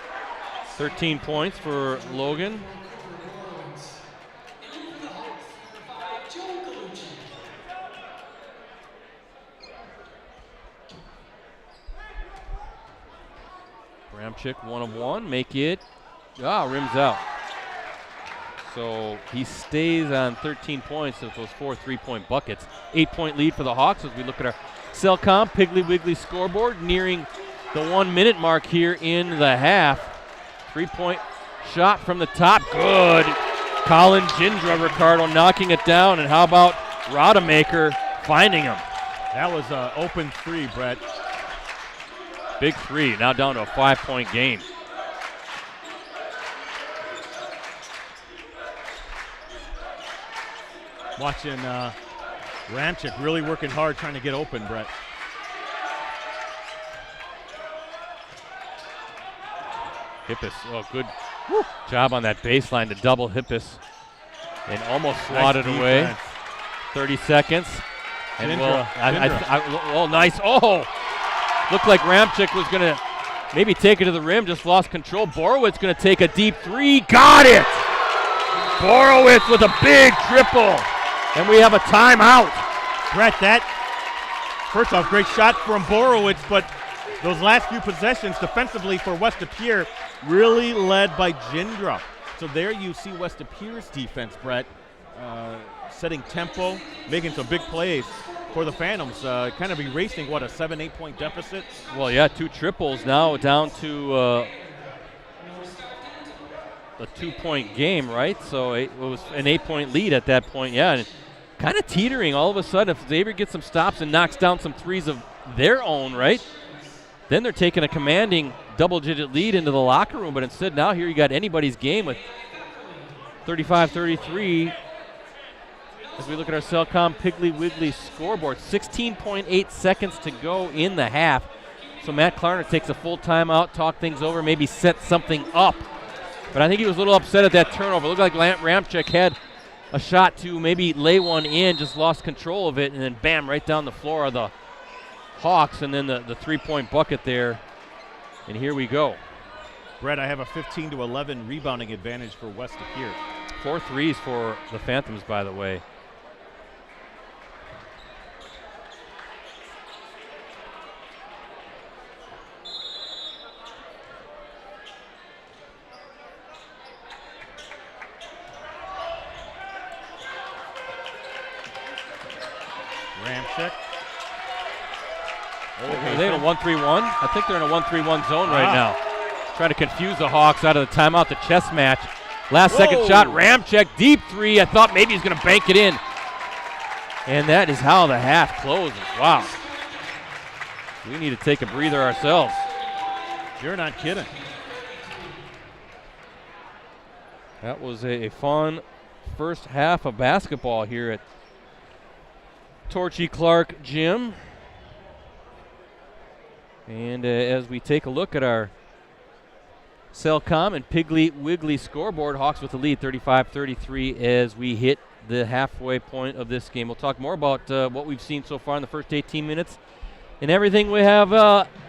13 points for Logan. Ramczyk 1 of 1, make it, rims out. So he stays on 13 points with those 4 3-point buckets. 8-point lead for the Hawks as we look at our Cellcom Piggly Wiggly scoreboard, nearing the 1-minute mark here in the half. 3-point shot from the top, good. Colin Gindra, Ricardo, knocking it down, and how about Rodemaker finding him? That was an open 3, Brett. Big 3, now down to a 5-point game. Watching Ramczyk really working hard trying to get open, Brett. Hippis, good job on that baseline to double Hippis and almost swatted away. 30 seconds. And nice. Oh, looked like Ramczyk was going to maybe take it to the rim, just lost control. Borowitz going to take a deep 3. Got it! Borowitz with a big triple. And we have a timeout. Brett, that, first off, great shot from Borowitz, but those last few possessions defensively for West Appear really led by Gindra. So there you see West Appear's defense, Brett, setting tempo, making some big plays for the Phantoms, kind of erasing, a 7-8 point deficit? Well, yeah, 2 triples now down to a 2-point game, right? So it was an 8-point lead at that point, yeah. And kind of teetering all of a sudden. If Xavier gets some stops and knocks down some threes of their own, right, then they're taking a commanding double-digit lead into the locker room. But instead now here you got anybody's game with 35-33. As we look at our Cellcom Piggly Wiggly scoreboard, 16.8 seconds to go in the half. So Matt Klarner takes a full timeout, talk things over, maybe set something up. But I think he was a little upset at that turnover. It looked like Ramczyk had a shot to maybe lay one in, just lost control of it, and then bam, right down the floor of the Hawks, and then the three-point bucket there. And here we go. Brett, I have a 15-11 rebounding advantage for West of here. 4 threes for the Phantoms, by the way. Ramczyk. Are they in a 1-3-1? I think they're in a 1-3-1 zone right now. Trying to confuse the Hawks out of the timeout, the chess match. Last second shot, Ramczyk, deep three. I thought maybe he's going to bank it in. And that is how the half closes. Wow. We need to take a breather ourselves. You're not kidding. That was a fun first half of basketball here at Torchy Clark Gym. And as we take a look at our Cellcom and Piggly Wiggly scoreboard, Hawks with the lead 35-33 as we hit the halfway point of this game. We'll talk more about what we've seen so far in the first 18 minutes and everything we have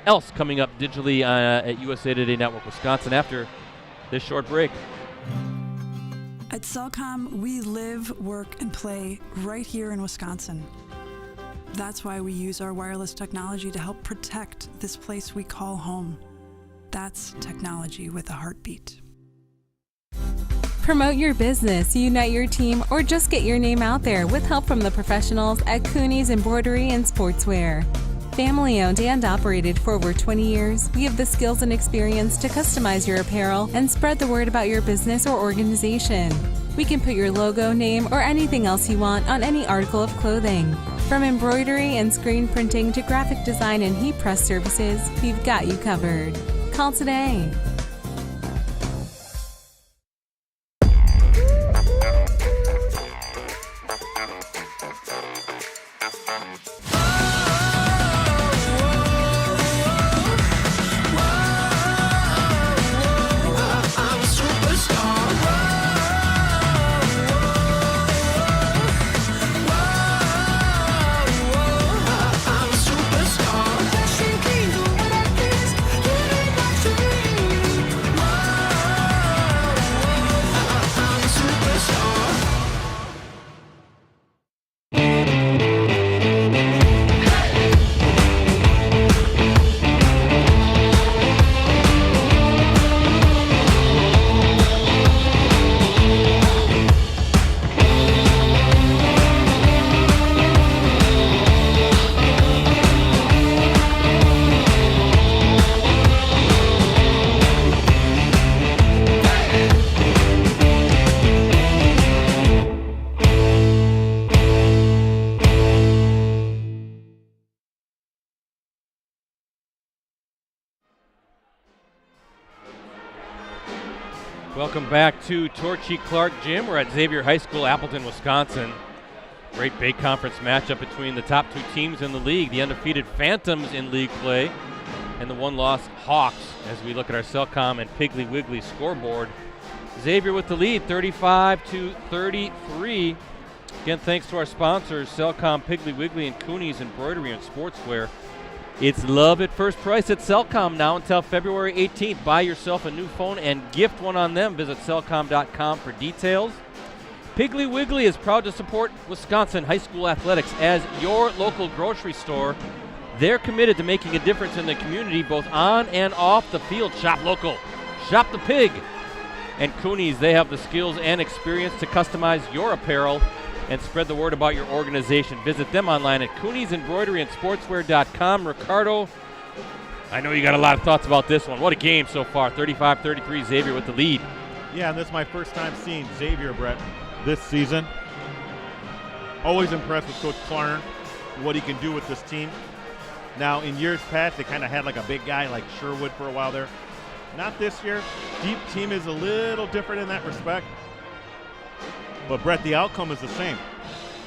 else coming up digitally at USA Today Network Wisconsin after this short break. At Cellcom, we live, work, and play right here in Wisconsin. That's why we use our wireless technology to help protect this place we call home. That's technology with a heartbeat. Promote your business, unite your team, or just get your name out there with help from the professionals at Cooney's Embroidery and Sportswear. Family owned and operated for over 20 years, we have the skills and experience to customize your apparel and spread the word about your business or organization. We can put your logo, name, or anything else you want on any article of clothing. From embroidery and screen printing to graphic design and heat press services, we've got you covered. Call today. Welcome back to Torchy Clark Gym. We're at Xavier High School, Appleton, Wisconsin. Great Big Conference matchup between the top two teams in the league, the undefeated Phantoms in league play and the one-loss Hawks as we look at our Cellcom and Piggly Wiggly scoreboard. Xavier with the lead, 35-33. Again, thanks to our sponsors, Cellcom, Piggly Wiggly, and Cooney's Embroidery and Sportswear. It's love at first price at Cellcom now until February 18th. Buy yourself a new phone and gift one on them. Visit cellcom.com for details. Piggly Wiggly is proud to support Wisconsin high school athletics as your local grocery store. They're committed to making a difference in the community both on and off the field. Shop local. Shop the pig. And Cooney's, they have the skills and experience to customize your apparel and spread the word about your organization. Visit them online at Cooney'sEmbroideryandSportswear.com. Ricardo, I know you got a lot of thoughts about this one. What a game so far. 35-33, Xavier with the lead. Yeah, and this is my first time seeing Xavier, Brett, this season. Always impressed with Coach Klarner, what he can do with this team. Now, in years past, they kind of had like a big guy like Sherwood for a while there. Not this year. Deep team is a little different in that respect. But, Brett, the outcome is the same.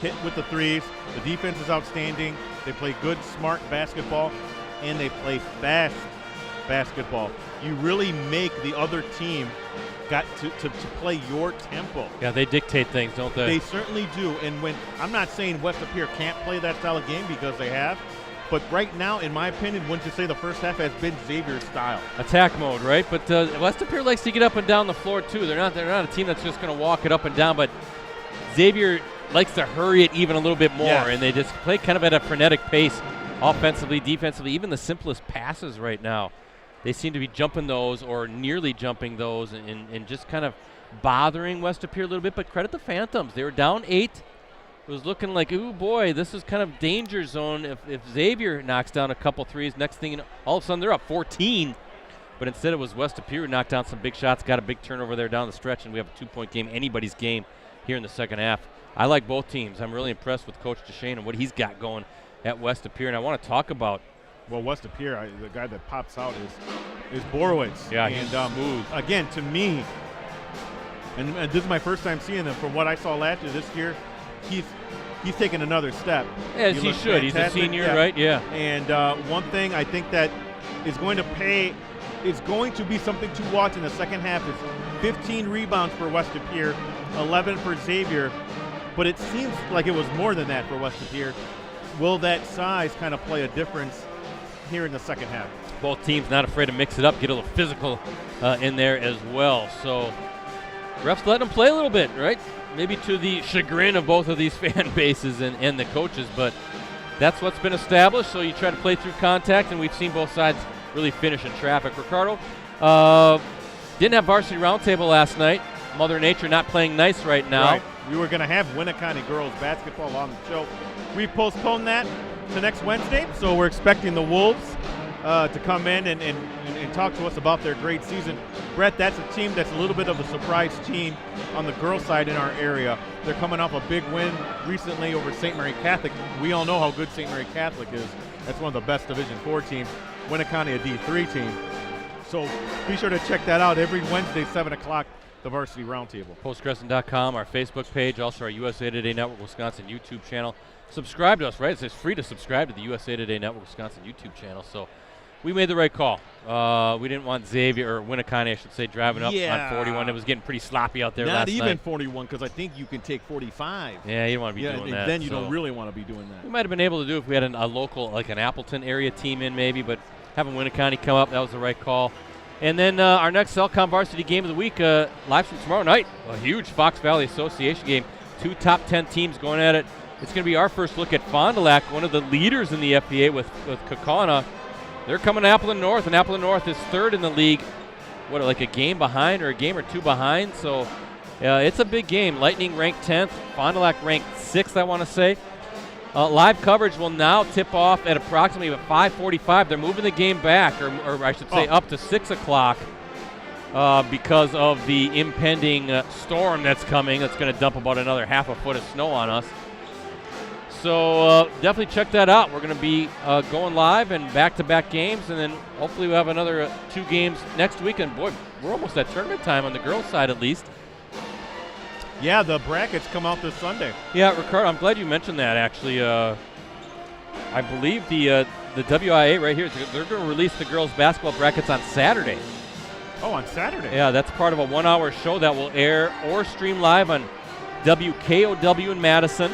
Hit with the threes. The defense is outstanding. They play good, smart basketball. and they play fast basketball. You really make the other team got to play your tempo. Yeah, they dictate things, don't they? They certainly do. And when I'm not saying West Appear can't play that style of game because they have, but right now, in my opinion, wouldn't you say the first half has been Xavier's style? Attack mode, right? But West Appear likes to get up and down the floor too. They're not a team that's just going to walk it up and down, but Xavier likes to hurry it even a little bit more, and they just play kind of at a frenetic pace, offensively, defensively. Even the simplest passes right now, they seem to be jumping those or nearly jumping those and just kind of bothering West Appear a little bit. But credit the Phantoms. They were down 8. It was looking like, ooh, boy, this is kind of danger zone. If Xavier knocks down a couple threes, next thing, all of a sudden they're up 14. But instead it was West Appear who knocked down some big shots, got a big turnover there down the stretch, and we have a 2-point game, anybody's game here in the second half. I like both teams. I'm really impressed with Coach DeShane and what he's got going at West Appear. And I want to talk about, well, West Appear, the guy that pops out is Borowitz. Yeah, and he's smooth. Again, to me, and this is my first time seeing him. From what I saw last year, this year, he's taken another step. As he should. He's a senior, right? Yeah. And one thing I think that is going to be something to watch in the second half is 15 rebounds for West Appear, 11 for Xavier. But it seems like it was more than that for West Appear. Will that size kind of play a difference here in the second half? Both teams not afraid to mix it up, get a little physical in there as well. So refs let them play a little bit, right? Maybe to the chagrin of both of these fan bases and the coaches, but that's what's been established. So you try to play through contact, and we've seen both sides really finish in traffic. Ricardo, didn't have varsity roundtable last night. Mother Nature not playing nice right now. Right. We were going to have Winneconne girls basketball on the show. We postponed that to next Wednesday, so we're expecting the Wolves to come in and talk to us about their great season. Brett, that's a team that's a little bit of a surprise team on the girls' side in our area. They're coming off a big win recently over St. Mary Catholic. We all know how good St. Mary Catholic is. That's one of the best Division IV teams. Winneconne, a D3 team. So be sure to check that out every Wednesday, 7 o'clock, the Varsity Roundtable. Postcrescent.com, our Facebook page, also our USA Today Network Wisconsin YouTube channel. Subscribe to us, right? It's free to subscribe to the USA Today Network Wisconsin YouTube channel. So we made the right call. We didn't want Xavier, or Winneconne, I should say, driving up on 41. It was getting pretty sloppy out there last night. Not even 41, because I think you can take 45. Yeah, you don't want to be doing that. Then you don't really want to be doing that. We might have been able to do if we had a local, like an Appleton area team in maybe, but having Winneconne come up, that was the right call. And then our next Cellcom Varsity Game of the Week, live stream tomorrow night, a huge Fox Valley Association game. 2 top 10 teams going at it. It's going to be our first look at Fond du Lac, one of the leaders in the FBA with Kaukauna. They're coming to Appleton North, and Appleton North is 3rd in the league. What, like a game behind or a game or 2 behind? So it's a big game. Lightning ranked 10th, Fond du Lac ranked 6th, I want to say. Live coverage will now tip off at approximately 5:45. They're moving the game back, or I should say up to 6 o'clock because of the impending storm that's coming. That's going to dump about another half a foot of snow on us. So definitely check that out. We're going to be going live and back-to-back games, and then hopefully we'll have another 2 games next week. And, boy, we're almost at tournament time on the girls' side at least. Yeah, the brackets come out this Sunday. Yeah, Ricardo, I'm glad you mentioned that, actually. I believe the WIA right here, they're going to release the girls' basketball brackets on Saturday. Oh, on Saturday? Yeah, that's part of a 1-hour show that will air or stream live on WKOW in Madison,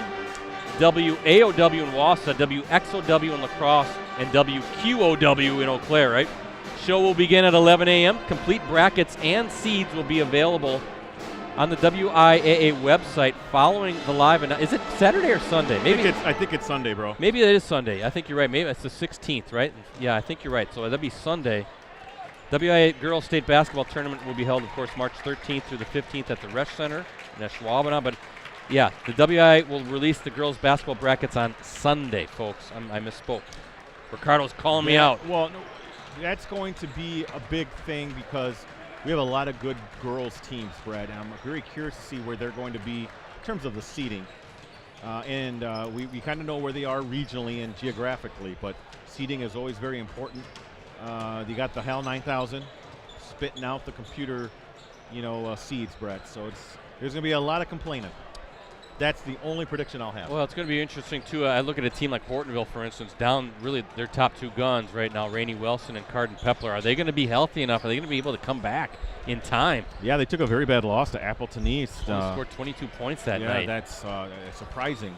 WAOW in Wausau, WXOW in La Crosse, and WQOW in Eau Claire, right? Show will begin at 11 a.m. Complete brackets and seeds will be available on the WIAA website following the live. Is it Saturday or Sunday? Maybe I think it's Sunday, bro. Maybe it is Sunday. I think you're right. Maybe it's the 16th, right? Yeah, I think you're right. So that'll be Sunday. WIA Girls State Basketball Tournament will be held, of course, March 13th through the 15th at the Resch Center in Schwabana. But, yeah, the WIA will release the girls' basketball brackets on Sunday, folks. I misspoke. Ricardo's calling me out. Well, no, that's going to be a big thing because we have a lot of good girls teams, Brad, and I'm very curious to see where they're going to be in terms of the seeding. We kind of know where they are regionally and geographically, but seeding is always very important. You got the HAL 9000 spitting out the computer, seeds, Brett. So there's going to be a lot of complaining. That's the only prediction I'll have. Well, it's going to be interesting, too. I look at a team like Hortonville, for instance, down really their top 2 guns right now, Rainey Wilson and Cardin Pepler. Are they going to be healthy enough? Are they going to be able to come back in time? Yeah, they took a very bad loss to Appleton East. Only scored 22 points that night. Yeah, that's surprising.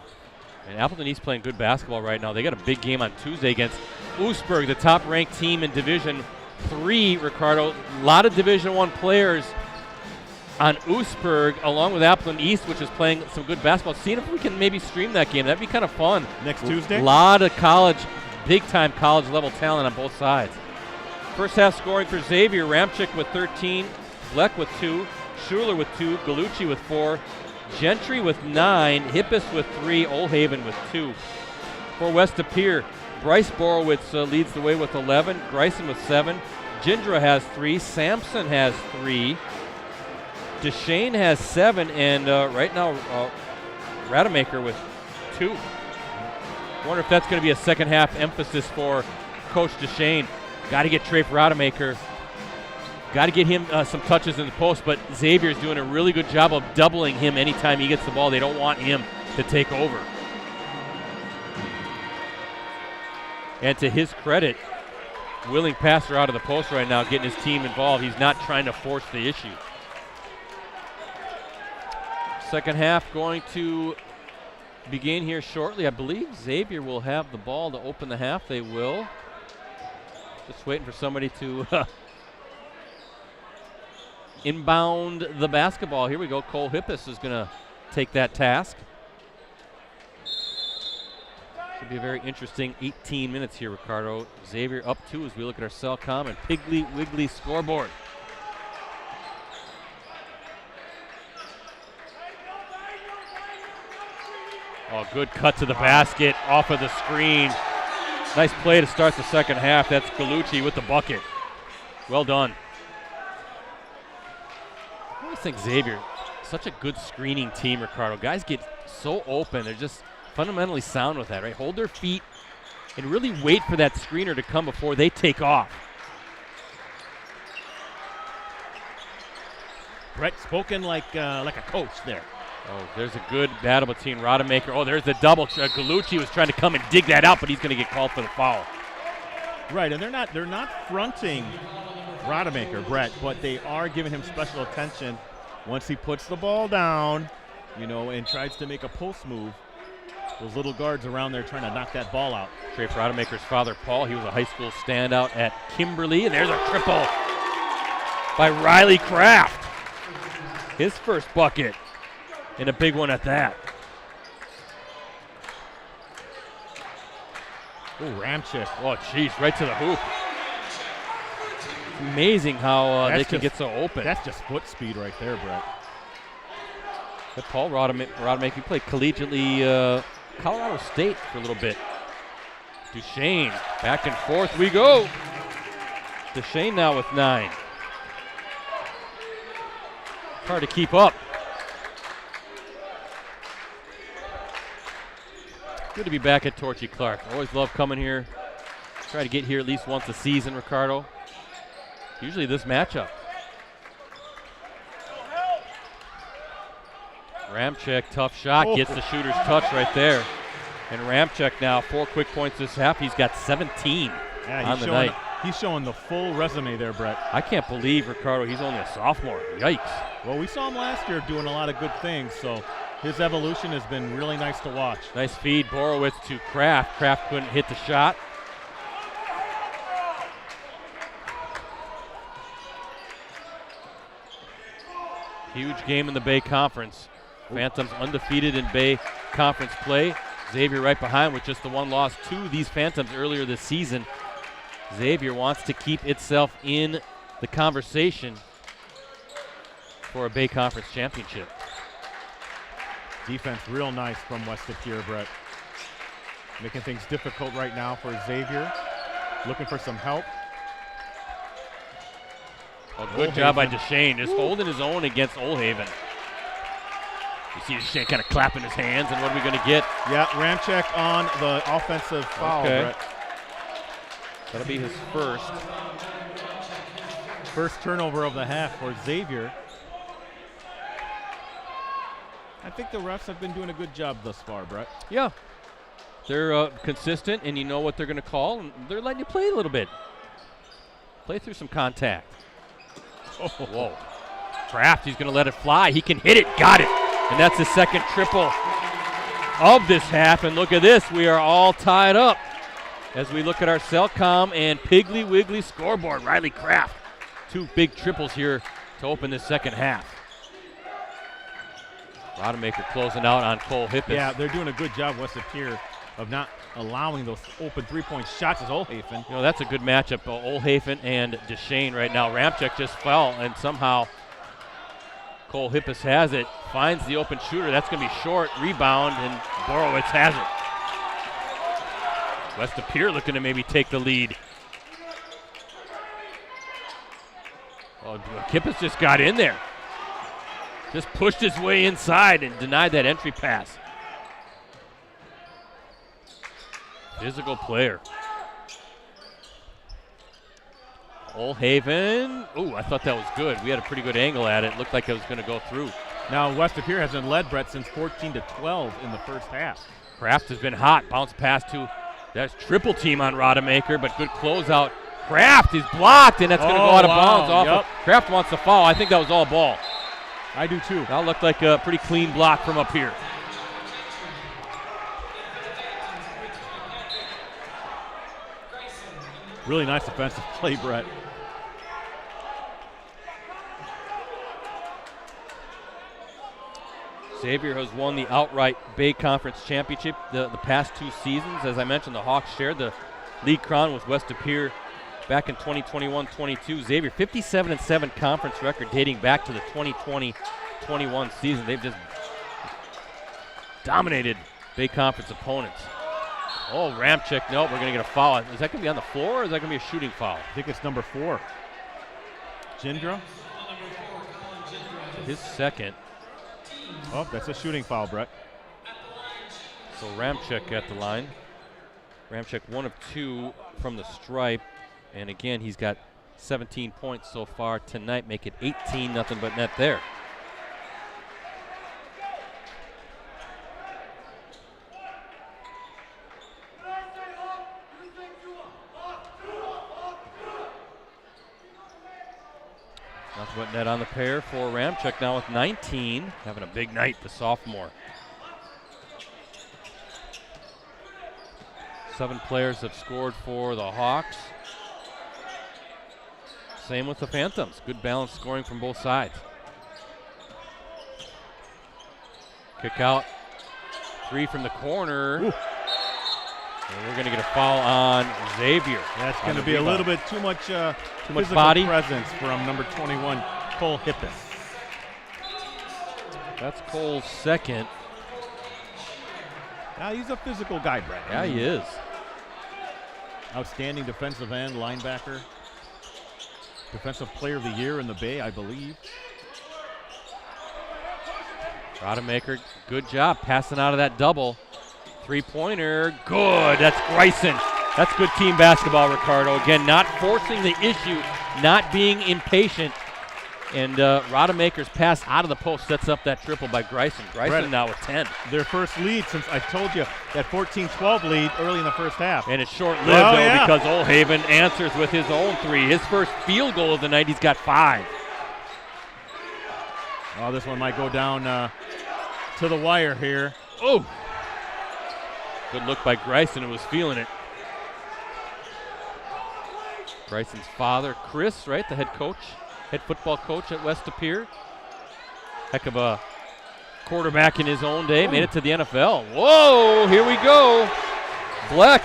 And Appleton East playing good basketball right now. They got a big game on Tuesday against Oostburg, the top-ranked team in Division III, Ricardo. A lot of Division I players on Oostburg, along with Appleton East, which is playing some good basketball. Seeing if we can maybe stream that game. That'd be kind of fun. Next Tuesday? A lot of college, big-time college-level talent on both sides. First half scoring for Xavier, Ramchick with 13, Bleck with 2, Schuler with 2, Galucci with 4, Gentry with 9, Hippis with 3, Oldhaven with 2. For West De Pere, Bryce Borowitz leads the way with 11, Greisen with 7, Gindra has 3, Sampson has 3, Deshane has 7, and right now Rademacher with 2. Wonder if that's going to be a second half emphasis for Coach Deshane. Got to get Trafe Rademacher. Got to get him some touches in the post, but Xavier's doing a really good job of doubling him anytime he gets the ball. They don't want him to take over. And to his credit, willing passer out of the post right now, getting his team involved. He's not trying to force the issue. Second half going to begin here shortly. I believe Xavier will have the ball to open the half. They will. Just waiting for somebody to inbound the basketball. Here we go. Cole Hippis is going to take that task. Should be a very interesting 18 minutes here, Ricardo. Xavier up 2 as we look at our Cellcom and Piggly Wiggly scoreboard. Oh, good cut to the basket off of the screen. Nice play to start the second half. That's Galucci with the bucket. Well done. I always think Xavier, such a good screening team, Ricardo. Guys get so open. They're just fundamentally sound with that, right? Hold their feet and really wait for that screener to come before they take off. Brett spoken like a coach there. Oh, there's a good battle between Rademacher. Oh, there's the double. Galucci was trying to come and dig that out, but he's going to get called for the foul. Right, and they're not fronting Rademacher, Brett, but they are giving him special attention once he puts the ball down, and tries to make a post move. Those little guards around there trying to knock that ball out. Trafe Rademacher's father, Paul, he was a high school standout at Kimberly. And there's a triple by Riley Kraft. His first bucket. And a big one at that. Oh, Ramchick. Oh, jeez, right to the hoop. Amazing how they can get so open. That's just foot speed right there, Brett. But Paul Rademacher, he played collegiately Colorado State for a little bit. Duchesne, back and forth we go. Duchesne now with 9. Hard to keep up. Good to be back at Torchy Clark. Always love coming here. Try to get here at least once a season, Ricardo. Usually this matchup. Ramchick, tough shot, gets the shooter's touch right there. And Ramchick now 4 quick points this half. He's got 17 on the night. He's showing the full resume there, Brett. I can't believe, Ricardo, he's only a sophomore. Yikes. Well, we saw him last year doing a lot of good things, so his evolution has been really nice to watch. Nice feed, Borowitz to Kraft. Kraft couldn't hit the shot. Huge game in the Bay Conference. Phantoms undefeated in Bay Conference play. Xavier right behind with just the one loss to these Phantoms earlier this season. Xavier wants to keep itself in the conversation for a Bay Conference championship. Defense real nice from West De Pere, Brett. Making things difficult right now for Xavier. Looking for some help. A good job by Deshane, just holding his own against Oldhaven. You see Deshane kind of clapping his hands, and what are we going to get? Yeah, Ramchick on the offensive foul, Brett. That'll be his first. First turnover of the half for Xavier. I think the refs have been doing a good job thus far, Brett. Yeah. They're consistent, and you know what they're going to call, and they're letting you play a little bit. Play through some contact. Oh, whoa. Kraft, he's going to let it fly. He can hit it. Got it. And that's his second triple of this half. And look at this. We are all tied up as we look at our Cellcom and Piggly Wiggly scoreboard. Riley Kraft, 2 big triples here to open this second half. Rodemaker closing out on Cole Hippis. Yeah, they're doing a good job, West Lapeer, of not allowing those open three-point shots as Oldhaven. You know, that's a good matchup. Oldhaven and Deshane right now. Ramczyk just fell, and somehow Cole Hippis has it. Finds the open shooter. That's going to be short. Rebound, and Borowitz has it. West Lapeer looking to maybe take the lead. Oh, Hippis just got in there. Just pushed his way inside and denied that entry pass. Physical player. Oldhaven. Ooh, I thought that was good. We had a pretty good angle at it. Looked like it was going to go through. Now, West Lapeer hasn't led, Brett, since 14-12 in the first half. Kraft has been hot. Bounce pass to, that's triple team on Rodemaker, but good closeout. Kraft is blocked, and that's going to go out of bounds. Off of, Kraft wants to foul. I think that was all ball. I do too. That looked like a pretty clean block from up here. Really nice defensive play, Brett. Xavier has won the outright Bay Conference Championship the past 2 seasons. As I mentioned, the Hawks shared the league crown with West Lapeer back in 2021-22. Xavier 57-7 conference record dating back to the 2020-21 season. They've just dominated Bay Conference opponents. Oh, Ramczyk, no, we're going to get a foul. Is that going to be on the floor, or is that going to be a shooting foul? I think it's number 4. Jindra. His second. Oh, that's a shooting foul, Brett. So Ramczyk at the line. Ramczyk 1 of 2 from the stripe. And again, he's got 17 points so far tonight, make it 18, nothing but net there. Nothing but net on the pair for Ramczyk now with 19. Having a big night, the sophomore. 7 players have scored for the Hawks. Same with the Phantoms. Good balanced scoring from both sides. Kick out. 3 from the corner. Ooh. And we're going to get a foul on Xavier. That's going to be a little bit too much physical body presence from number 21, Cole Hippis. That's Cole's second. Now he's a physical guy, Brett. Yeah, he is. Outstanding defensive end, linebacker. Defensive player of the year in the Bay, I believe. Rodemaker, good job passing out of that double. 3-pointer, good. That's Bryson. That's good team basketball, Ricardo. Again, not forcing the issue, not being impatient. And Rodemaker's pass out of the post sets up that triple by Bryson. Bryson now with 10. Their first lead since, I told you, that 14-12 lead early in the first half. And it's short-lived, because Oldhaven answers with his own 3. His first field goal of the night, he's got 5. Oh, this one might go down to the wire here. Oh! Good look by Bryson, who was feeling it. Bryson's father, Chris, right, the head football coach at West Lapeer. Heck of a quarterback in his own day, made it to the NFL. Whoa, here we go. Bleck.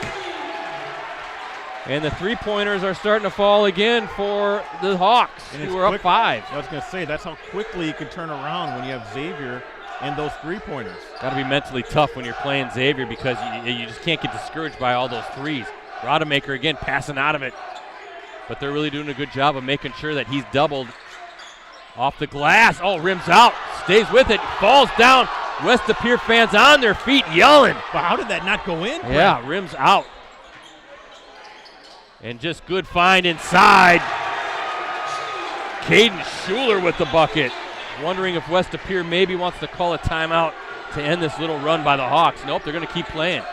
And the 3-pointers are starting to fall again for the Hawks, who are up 5. I was going to say, that's how quickly you can turn around when you have Xavier and those 3-pointers. Got to be mentally tough when you're playing Xavier, because you just can't get discouraged by all those 3s. Rodemaker again passing out of it. But they're really doing a good job of making sure that he's doubled off the glass. Oh, rims out, stays with it, falls down. West Lapeer fans on their feet yelling. But how did that not go in? Yeah, Brett? rims out. And just good find inside. Caden Schuler with the bucket. wondering if West Appear maybe wants to call a timeout to end this little run by the Hawks. Nope, they're going to keep playing.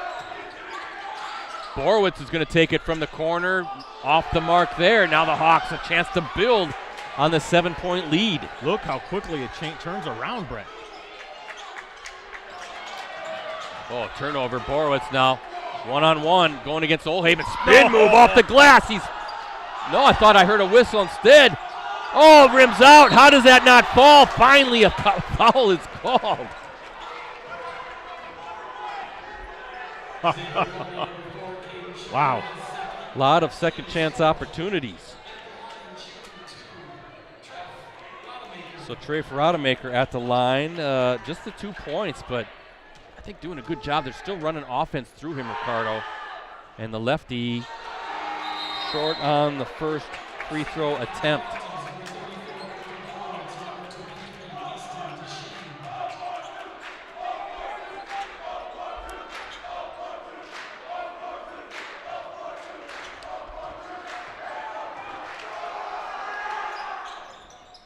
Borowitz is going to take it from the corner, off the mark there. Now the Hawks a chance to build on the 7-point lead. Look how quickly it turns around, Brett. Oh, turnover. Borowitz now one-on-one going against Oldhaven. Spin move off the glass. No, I thought I heard a whistle instead. Oh, rims out. How does that not fall? Finally, a foul is called. Wow. A lot of second chance opportunities. So Trey Rademacher at the line. Just the 2 points, but I think doing a good job. They're still running offense through him, Ricardo. And the lefty short on the first free throw attempt.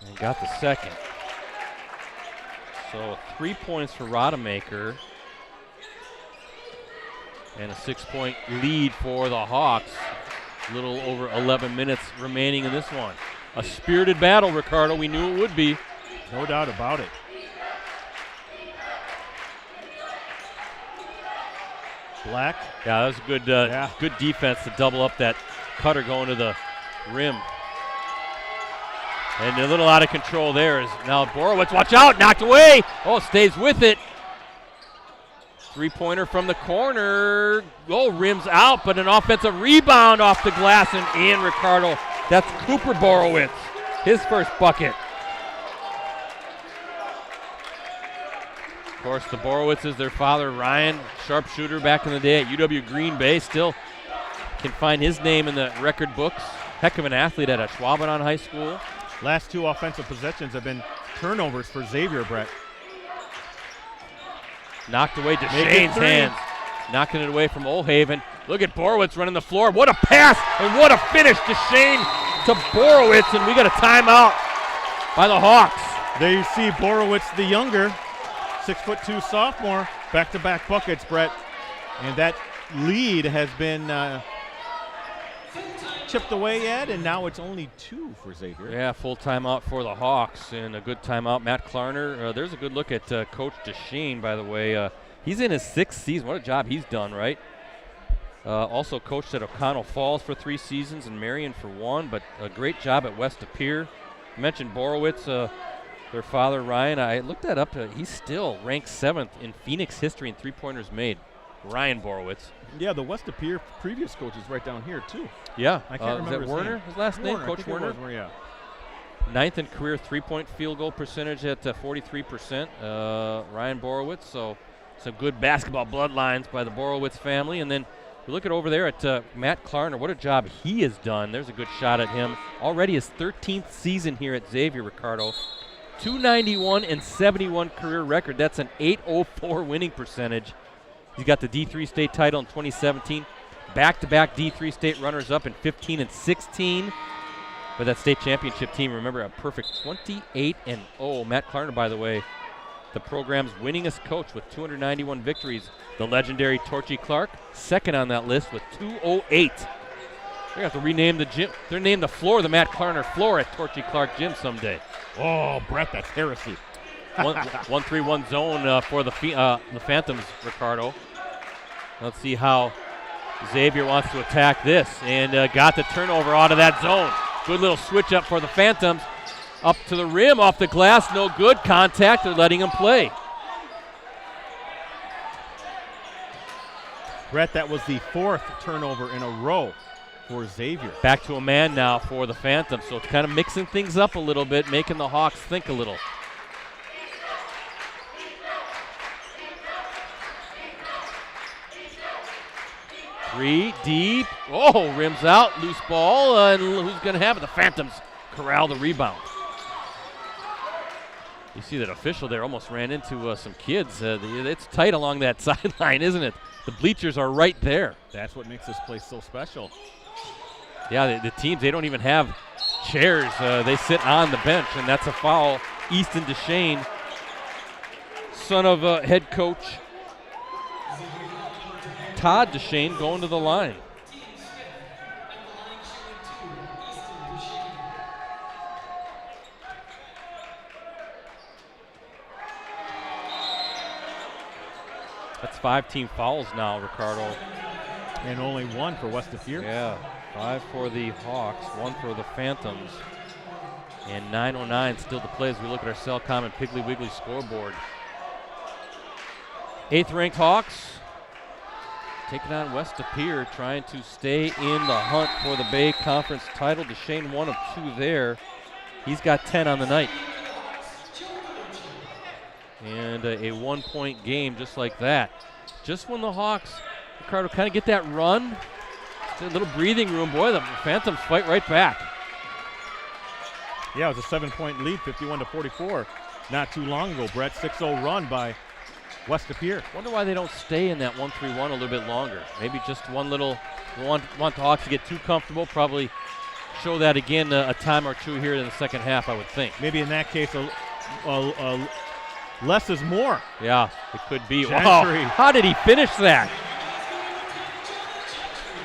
And got the second. So 3 points for Rademacher. And a 6-point lead for the Hawks. A little over 11 minutes remaining in this one. A spirited battle, Ricardo. We knew it would be. No doubt about it. Black. Yeah, that was a good, good defense to double up that cutter going to the rim. And a little out of control there is now Borowitz. Watch out, knocked away. Oh, stays with it. Three-pointer from the corner. Oh, rims out, but an offensive rebound off the glass and in, Ricardo. That's Cooper Borowitz, his first bucket. Of course, the Borowitzes, their father, Ryan, sharpshooter back in the day at UW Green Bay, still can find his name in the record books. Heck of an athlete at Schwabenau High School. Last 2 offensive possessions have been turnovers for Xavier, Brett. Knocked away Deshane's hands. Knocking it away from Oldhaven. Look at Borowitz running the floor. What a pass and what a finish. Deshane to Borowitz, and we got a timeout by the Hawks. There you see Borowitz the younger, 6'2" sophomore, back-to-back buckets, Brett. And that lead has been chipped away yet, and now it's only 2 for Xavier. Yeah, full timeout for the Hawks, and a good timeout. Matt Klarner, there's a good look at Coach Deshane, by the way. He's in his 6th season. What a job he's done, right? Also coached at O'Connell Falls for 3 seasons and Marion for 1, but a great job at West Appear. I mentioned Borowitz, their father, Ryan. I looked that up. He's still ranked 7th in Phoenix history in three-pointers made. Ryan Borowitz. Yeah, the West Appear previous coach is right down here, too. Yeah. I can't remember is that Werner, his last name? Coach Werner? Yeah. 9th in career three-point field goal percentage at 43%. Ryan Borowitz, so some good basketball bloodlines by the Borowitz family. And then we look at over there at Matt Klarner. What a job he has done. There's a good shot at him. Already his 13th season here at Xavier, Ricardo. 291 and 71 career record. That's an 804 winning percentage. He's got the D3 state title in 2017. Back-to-back D3 state runners-up in 15 and 16. But that state championship team, remember, a perfect 28-0. Matt Klarner, by the way, the program's winningest coach with 291 victories. The legendary Torchy Clark, second on that list with 208. They're going to have to rename the gym. They're named the floor the Matt Klarner floor at Torchy Clark Gym someday. Oh, Brett, that's heresy. 1-3-1 zone for the Phantoms, Ricardo. Let's see how Xavier wants to attack this, and got the turnover out of that zone. Good little switch up for the Phantoms. Up to the rim, off the glass, no good. Contact, they're letting him play. Brett, that was the 4th turnover in a row for Xavier. Back to a man now for the Phantoms, so it's kind of mixing things up a little bit, making the Hawks think a little. Three deep. Oh, rims out, loose ball, and who's going to have it? The Phantoms corral the rebound. You see that official there almost ran into some kids. It's tight along that sideline, isn't it? The bleachers are right there. That's what makes this place so special. Yeah, the teams, they don't even have chairs. They sit on the bench, and that's a foul Easton Deshane, son of head coach Todd Deshane, going to the line. That's 5 team fouls now, Ricardo. And only 1 for West De Pere. Yeah, 5 for the Hawks, 1 for the Phantoms. And 9:09 still to play as we look at our Cellcom and Piggly Wiggly scoreboard. 8th ranked Hawks taking on West De Pere, trying to stay in the hunt for the Bay Conference title. Deshane 1 of 2 there. He's got 10 on the night. And a 1-point game just like that. Just when the Hawks, Ricardo, kind of get that run, a little breathing room, boy, the Phantoms fight right back. Yeah, it was a 7-point lead, 51-44. Not too long ago, Brett. 6-0 run by West De Pere. Wonder why they don't stay in that 1-3-1 a little bit longer. Maybe just one little, want the Hawks to get too comfortable, probably show that again a time or two here in the second half, I would think. Maybe in that case, less is more. Yeah, it could be. Gentry. Wow, how did he finish that?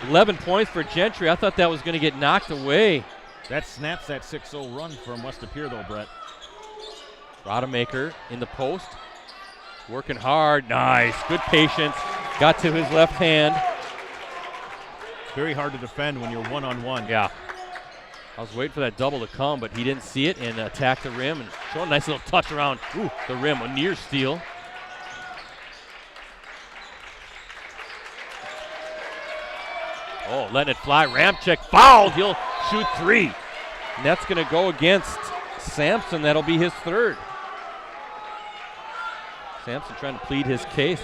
11 points for Gentry. I thought that was going to get knocked away. That snaps that 6-0 run from West De Pere, though, Brett. Rodemaker in the post, working hard. Nice, good patience. Got to his left hand. Very hard to defend when you're one-on-one. Yeah. I was waiting for that double to come, but he didn't see it and attacked the rim and show a nice little touch around the rim, a near steal. Oh, letting it fly. Ramczyk fouled. He'll shoot 3. And that's going to go against Sampson. That'll be his 3rd. Sampson trying to plead his case.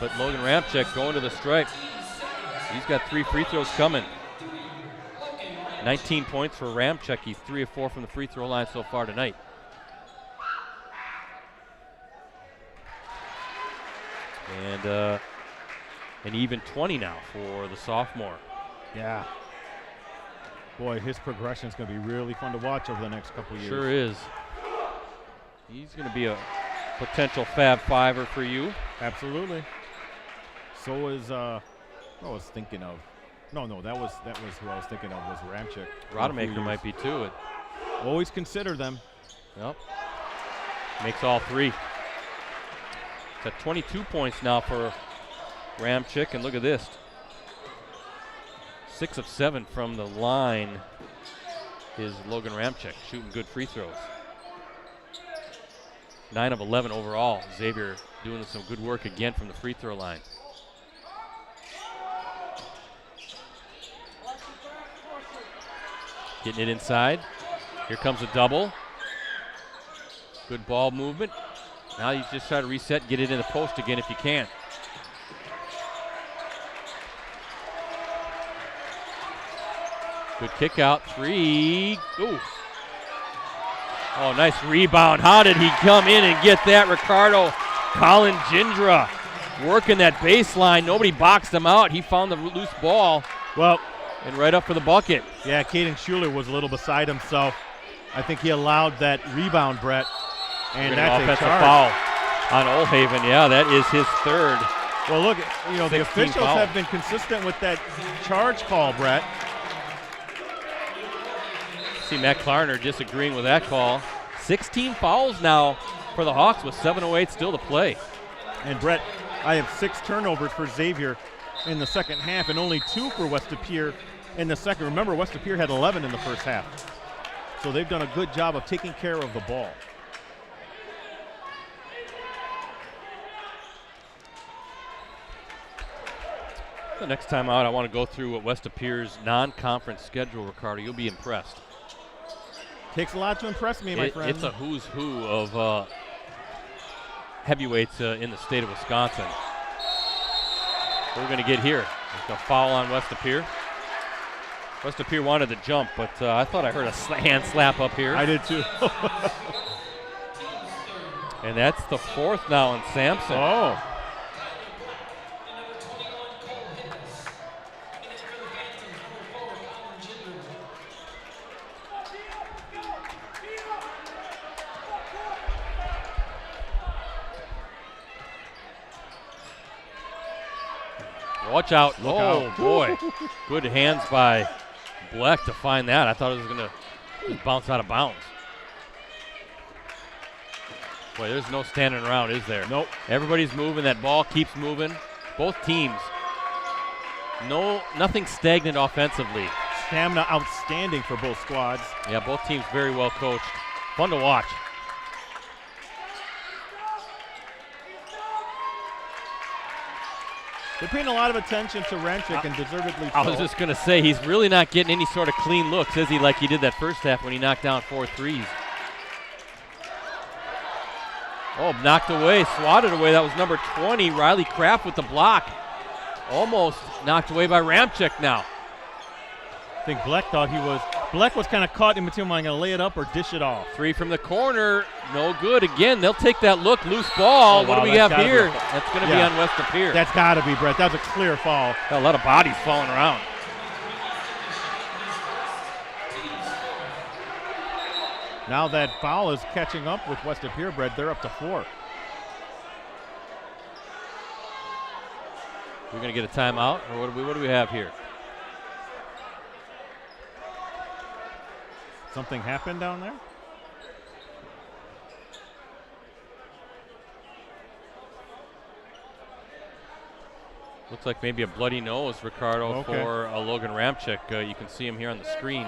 But Logan Ramczyk going to the stripe. He's got 3 free throws coming. 19 points for Ramczyk. He's 3 of 4 from the free throw line so far tonight. And an even 20 now for the sophomore. Yeah. Boy, his progression is going to be really fun to watch over the next couple of years. Sure is. He's going to be a potential Fab Fiver for you. Absolutely. So is I was thinking of. No, that was who I was thinking of was Ramczyk. Rodemaker might be too. Always consider them. Yep. Makes all 3. It's at 22 points now for Ramczyk, and look at this. 6 of 7 from the line is Logan Ramczyk, shooting good free throws. 9 of 11 overall. Xavier doing some good work again from the free throw line. Getting it inside. Here comes a double. Good ball movement. Now you just try to reset, get it in the post again if you can. Good kick out, 3. Ooh. Oh, nice rebound. How did he come in and get that, Ricardo? Colin Gindra working that baseline. Nobody boxed him out. He found the loose ball. Well, and right up for the bucket. Yeah, Caden Schuler was a little beside himself. I think he allowed that rebound, Brett. And that's a charge. Foul on Oldhaven. Yeah, that is his 3rd. Well, look, the officials have been consistent with that charge call, Brett. See Matt Klarner disagreeing with that call. 16 fouls now for the Hawks with 7:08 still to play. And Brett, I have 6 turnovers for Xavier in the second half and only 2 for West De Pere in the second. Remember, West De Pere had 11 in the first half. So they've done a good job of taking care of the ball. The next time out, I want to go through what West De Pere's non-conference schedule, Ricardo. You'll be impressed. Takes a lot to impress me, my friend. It's a who's who of heavyweights in the state of Wisconsin. What are we going to get here? There's a foul on West De Pere. West De Pere wanted to jump, but I thought I heard a hand slap up here. I did too. And that's the 4th now on Sampson. Oh. Watch out. Look oh, out. boy. Good hands by Bleck to find that. I thought it was going to bounce out of bounds. Boy, there's no standing around, is there? Nope. Everybody's moving. That ball keeps moving. Both teams. Nothing stagnant offensively. Stamina outstanding for both squads. Yeah, both teams very well coached. Fun to watch. They're paying a lot of attention to Ramchick, and deservedly so. I was just going to say, he's really not getting any sort of clean looks, is he, like he did that first half when he knocked down 4 threes. Oh, knocked away, swatted away. That was number 20, Riley Kraft with the block. Almost knocked away by Ramchick now. I think Bleck was kind of caught in between. Am I going to lay it up or dish it off? 3 from the corner, no good. Again, they'll take that look, loose ball. Oh, what wow, do we have that's gotta here? be That's going to be on West Appear. That's got to be, Brett. That's a clear foul. Got a lot of bodies falling around. Now that foul is catching up with West Appear, Brett. They're up to 4. We're going to get a timeout, or what do we have here? Something happened down there? Looks like maybe a bloody nose, Ricardo, Okay. for Logan Ramchick. You can see him here on the screen.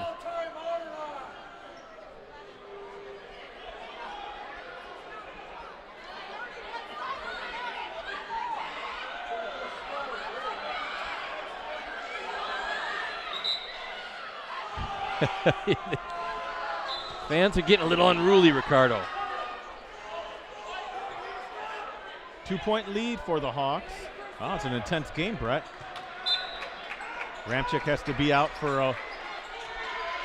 Fans are getting a little unruly, Ricardo. 2-point lead for the Hawks. Oh, it's an intense game, Brett. Ramchick has to be out for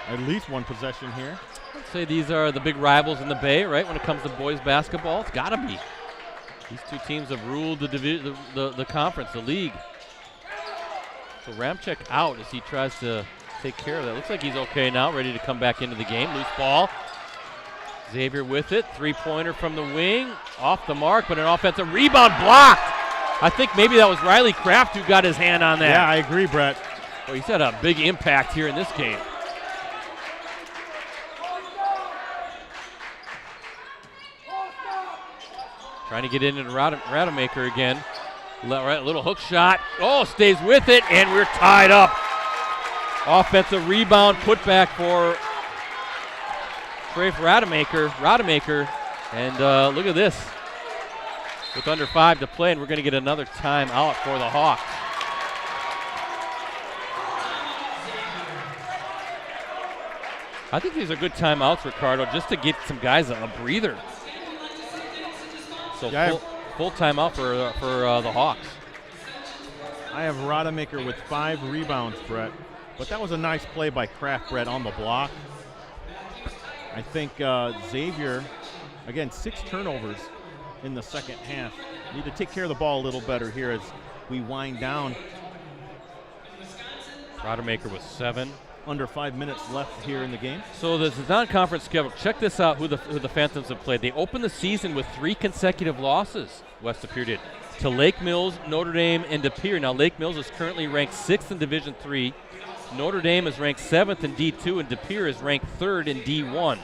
at least one possession here. I'd say these are the big rivals in the Bay, right? When it comes to boys basketball, it's got to be. These two teams have ruled the conference, the league. So Ramchick out as he tries to take care of that. Looks like he's okay now, ready to come back into the game. Loose ball. Xavier with it. 3-pointer from the wing. Off the mark, but an offensive rebound blocked. I think maybe that was Riley Kraft who got his hand on that. Yeah, I agree, Brett. Well, he's had a big impact here in this game. Trying to get into Rademacher again. Little hook shot. Oh, stays with it, and we're tied up. Offensive rebound, put back for Trafe Rademacher. And look at this. With under 5 to play, and we're going to get another timeout for the Hawks. I think these are good timeouts, Ricardo, just to get some guys a breather. So Yeah, full timeout for the Hawks. I have Rademacher with 5 rebounds, Brett. But that was a nice play by Kraft, Brett, on the block. I think Xavier, again, 6 turnovers in the second half. Need to take care of the ball a little better here as we wind down. Rademacher with 7. Under 5 minutes left here in the game. So this is non-conference schedule. Check this out, who the Phantoms have played. They opened the season with 3 consecutive losses, West Appear did, to Lake Mills, Notre Dame, and De Pere. Now, Lake Mills is currently ranked 6th in Division III. Notre Dame is ranked 7th in D2, and De Pere is ranked 3rd in D1.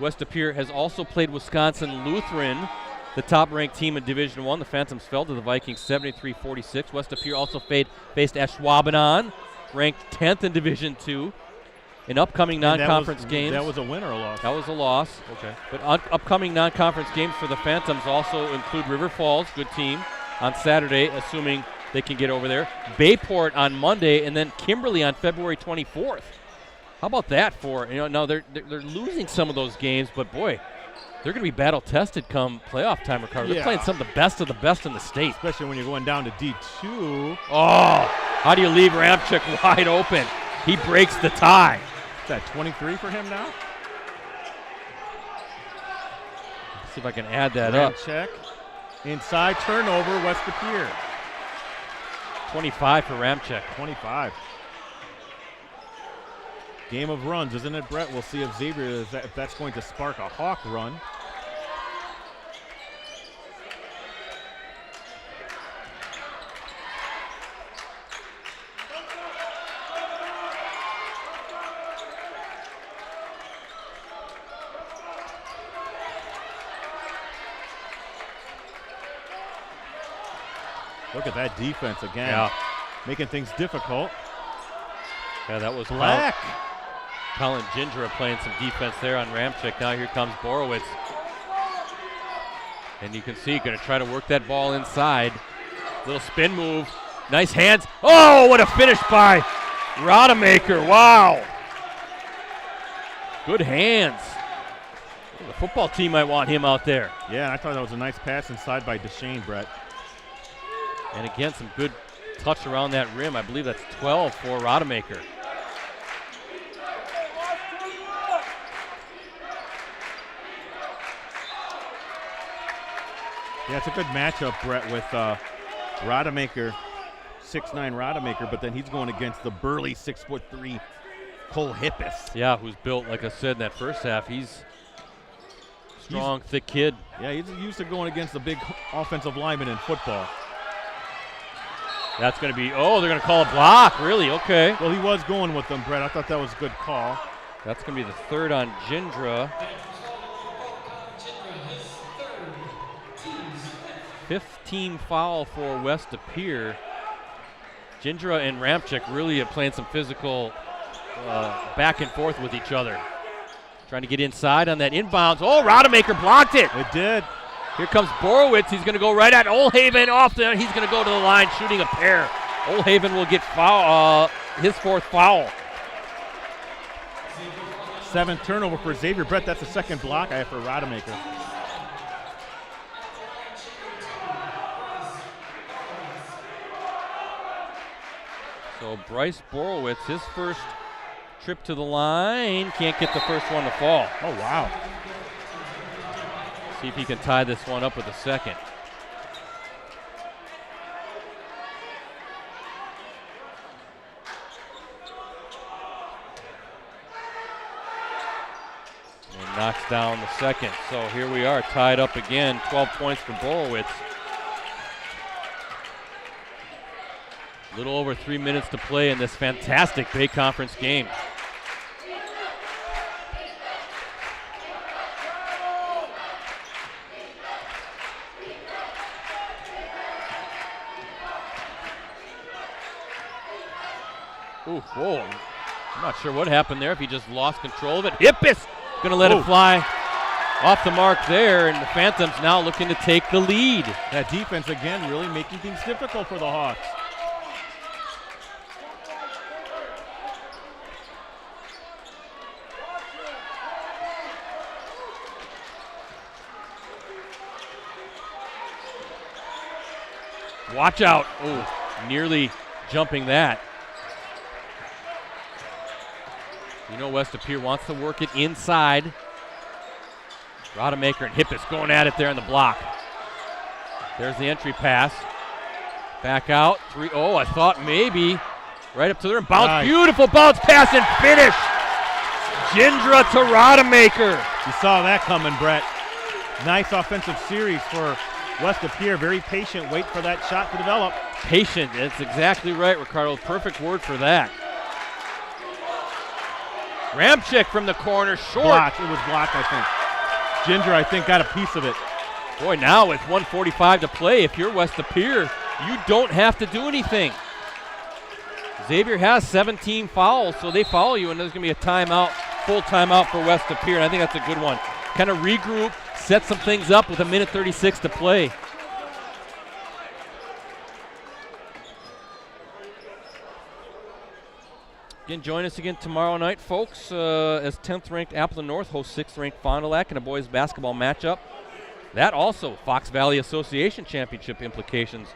West Appear has also played Wisconsin Lutheran, the top-ranked team in Division I. The Phantoms fell to the Vikings 73-46. West Appear also faced Ashwaubenon, ranked 10th in Division II. In upcoming non-conference games. That was a win or a loss? That was a loss. Okay. But upcoming non-conference games for the Phantoms also include River Falls, good team, on Saturday, assuming they can get over there. Bayport on Monday, and then Kimberly on February 24th. How about that for, now they're losing some of those games, but boy, they're going to be battle-tested come playoff time, Ricardo. They're playing some of the best in the state. Especially when you're going down to D2. Oh, how do you leave Ramchick wide open? He breaks the tie. Is that 23 for him now? See if I can add that up. Check. Inside turnover, West Appear. 25 for Ramchick. 25. Game of runs, isn't it, Brett? We'll see if Xavier, if that's going to spark a Hawk run. Look at that defense again. Yeah. Making things difficult. Yeah, that was Black. Colin Gindra playing some defense there on Ramczyk. Now here comes Borowitz. And you can see, going to try to work that ball inside. Little spin move. Nice hands. Oh, what a finish by Rodemaker. Wow. Good hands. The football team might want him out there. Yeah, I thought that was a nice pass inside by Deshane, Brett. And again, some good touch around that rim. I believe that's 12 for Rodemaker. Yeah, it's a good matchup, Brett, with Rodemaker, 6'9" Rodemaker, but then he's going against the burly 6'3" Cole Hippis. Yeah, who's built, like I said, in that first half. He's strong, thick kid. Yeah, he's used to going against the big offensive lineman in football. That's going to be, oh, they're going to call a block. Really? Okay. Well, he was going with them, Brett. I thought that was a good call. That's going to be the third on Gindra. 15 foul for West Appear. Gindra and Ramczyk really are playing some physical back and forth with each other. Trying to get inside on that inbounds. Oh, Rodemaker blocked it. It did. Here comes Borowitz. He's going to go right at Olhaven off there. He's going to go to the line shooting a pair. Olhaven will get foul, his fourth foul. 7th turnover for Xavier. Brett, that's the second block I have for Rodemaker. So Bryce Borowitz, his first trip to the line, can't get the first one to fall. Oh, wow. See if he can tie this one up with a second. And knocks down the second. So here we are, tied up again, 12 points for Borowitz. A little over 3 minutes to play in this fantastic Bay Conference game. Ooh, whoa. I'm not sure what happened there, if he just lost control of it. Hippis gonna let it fly off the mark there, and the Phantoms now looking to take the lead. That defense again really making things difficult for the Hawks. Watch out. Oh, nearly jumping that. You know West Appear wants to work it inside. Rodemaker and Hippis going at it there on the block. There's the entry pass. Back out. 3. Oh, I thought maybe. Right up to the rim. Bounce. Nice. Beautiful bounce pass and finish. Gindra to Rodemaker. You saw that coming, Brett. Nice offensive series for West Appear. Very patient. Wait for that shot to develop. Patient. That's exactly right, Ricardo. Perfect word for that. Ramczyk from the corner, short. Blocked. It was blocked, I think. Gindra, I think, got a piece of it. Boy, now with 1:45 to play, if you're West Appear, you don't have to do anything. Xavier has 17 fouls, so they foul you, and there's going to be a timeout, full timeout for West Appear, and I think that's a good one. Kind of regroup, set some things up with 1:36 to play. Again, join us again tomorrow night, folks, as 10th-ranked Appleton North hosts 6th-ranked Fond du Lac in a boys basketball matchup. That also Fox Valley Association Championship implications.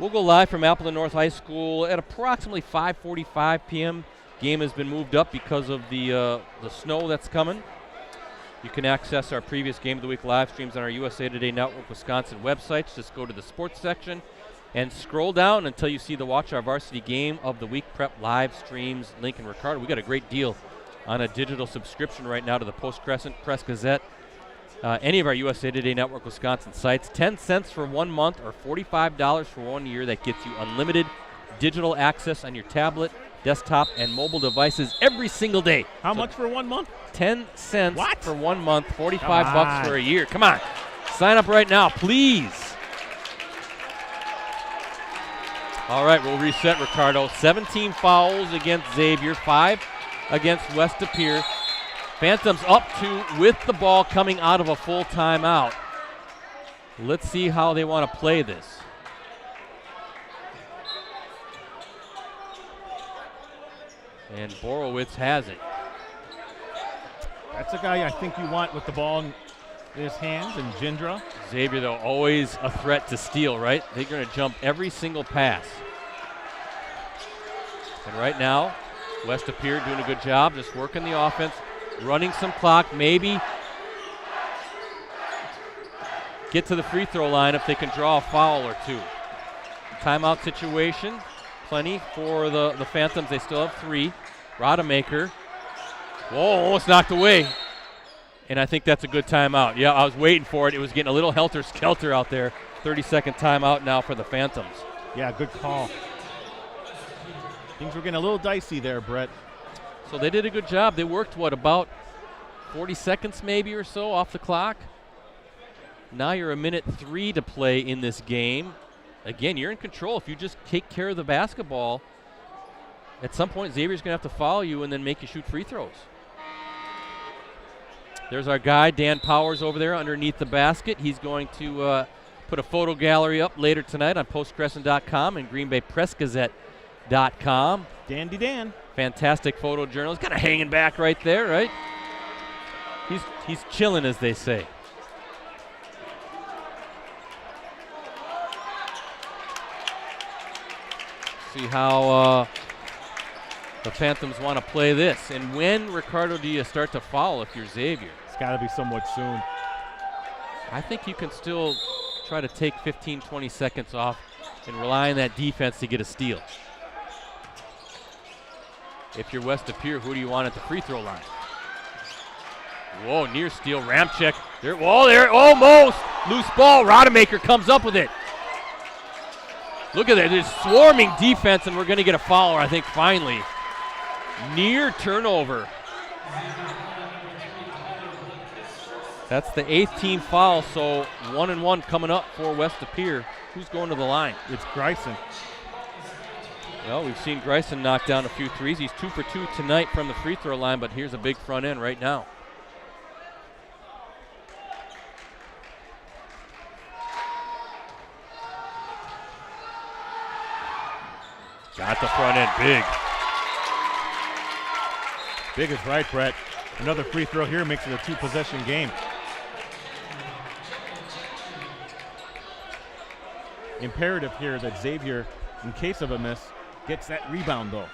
We'll go live from Appleton North High School at approximately 5:45 p.m. Game has been moved up because of the snow that's coming. You can access our previous Game of the Week live streams on our USA Today Network Wisconsin websites. Just go to the sports section and scroll down until you see the Watch Our Varsity Game of the Week Prep live streams link. And Ricardo, we got a great deal on a digital subscription right now to the Post-Crescent, Press Gazette, any of our USA Today Network Wisconsin sites. 10 cents for 1 month or $45 for 1 year. That gets you unlimited digital access on your tablet, desktop, and mobile devices every single day. How much for 1 month? 10 cents What? for 1 month, 45 Come bucks on. for a year. Come on. Sign up right now, please. All right, we'll reset, Ricardo. 17 fouls against Xavier, 5 against West De Pere. Phantoms up 2 with the ball coming out of a full timeout. Let's see how they want to play this. And Borowitz has it. That's a guy I think you want with the ball in his hands, and Jindra. Xavier, though, always a threat to steal, right? They're going to jump every single pass. And right now, West De Pere doing a good job, just working the offense, running some clock, maybe get to the free throw line if they can draw a foul or two. Timeout situation, plenty for the Phantoms. They still have 3. Rodemaker. Whoa, almost knocked away. And I think that's a good timeout. Yeah, I was waiting for it. It was getting a little helter-skelter out there. 30-second timeout now for the Phantoms. Yeah, good call. Things were getting a little dicey there, Brett. So they did a good job. They worked, about 40 seconds maybe or so off the clock? Now you're a minute 3 to play in this game. Again, you're in control. If you just take care of the basketball, at some point Xavier's going to have to follow you and then make you shoot free throws. There's our guy, Dan Powers, over there underneath the basket. He's going to put a photo gallery up later tonight on postcrescent.com and greenbaypressgazette.com. Dandy Dan. Fantastic photojournalist. Kind of hanging back right there, right? He's chilling, as they say. See how the Phantoms want to play this. And when, Ricardo, do you start to foul if you're Xavier? It's got to be somewhat soon. I think you can still try to take 15, 20 seconds off and rely on that defense to get a steal. If you're West De Pere, who do you want at the free throw line? Whoa, near steal, ramp check. There, almost. Loose ball, Rodemaker comes up with it. Look at that, there's swarming defense, and we're going to get a foul, I think, finally. Near turnover. That's the 8th team foul, so 1-and-1 coming up for West De Pere. Who's going to the line? It's Greisen. Well, we've seen Greisen knock down a few threes. He's 2 for 2 tonight from the free throw line, but here's a big front end right now. Got the front end big. Big is right, Brett. Another free throw here makes it a 2-possession game. Imperative here that Xavier, in case of a miss, gets that rebound, though.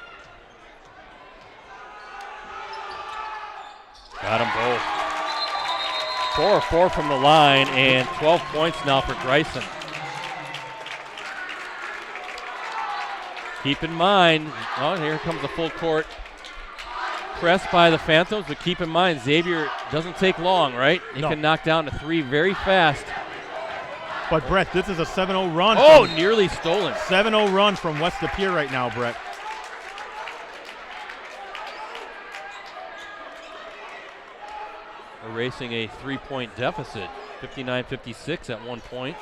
Got them both. 4 of 4 from the line, and 12 points now for Greisen. Keep in mind, here comes the full court press by the Phantoms, but keep in mind, Xavier doesn't take long, right? He can knock down a 3 very fast. But, Brett, this is a 7-0 run. Oh, nearly stolen. 7-0 run from West De Pere right now, Brett. Erasing a 3-point deficit, 59-56 at one point.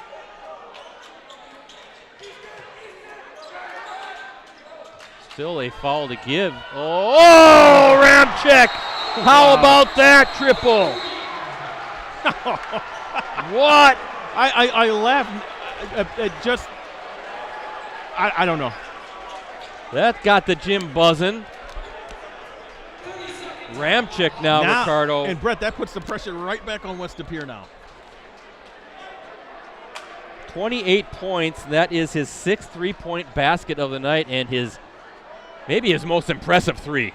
Still a foul to give. Oh, ram check. How about that triple? What? I laughed I don't know. That got the gym buzzing. Ram check now, Ricardo. And Brett, that puts the pressure right back on West De Pere now. 28 points. That is his 6th 3-point basket of the night, and maybe his most impressive 3.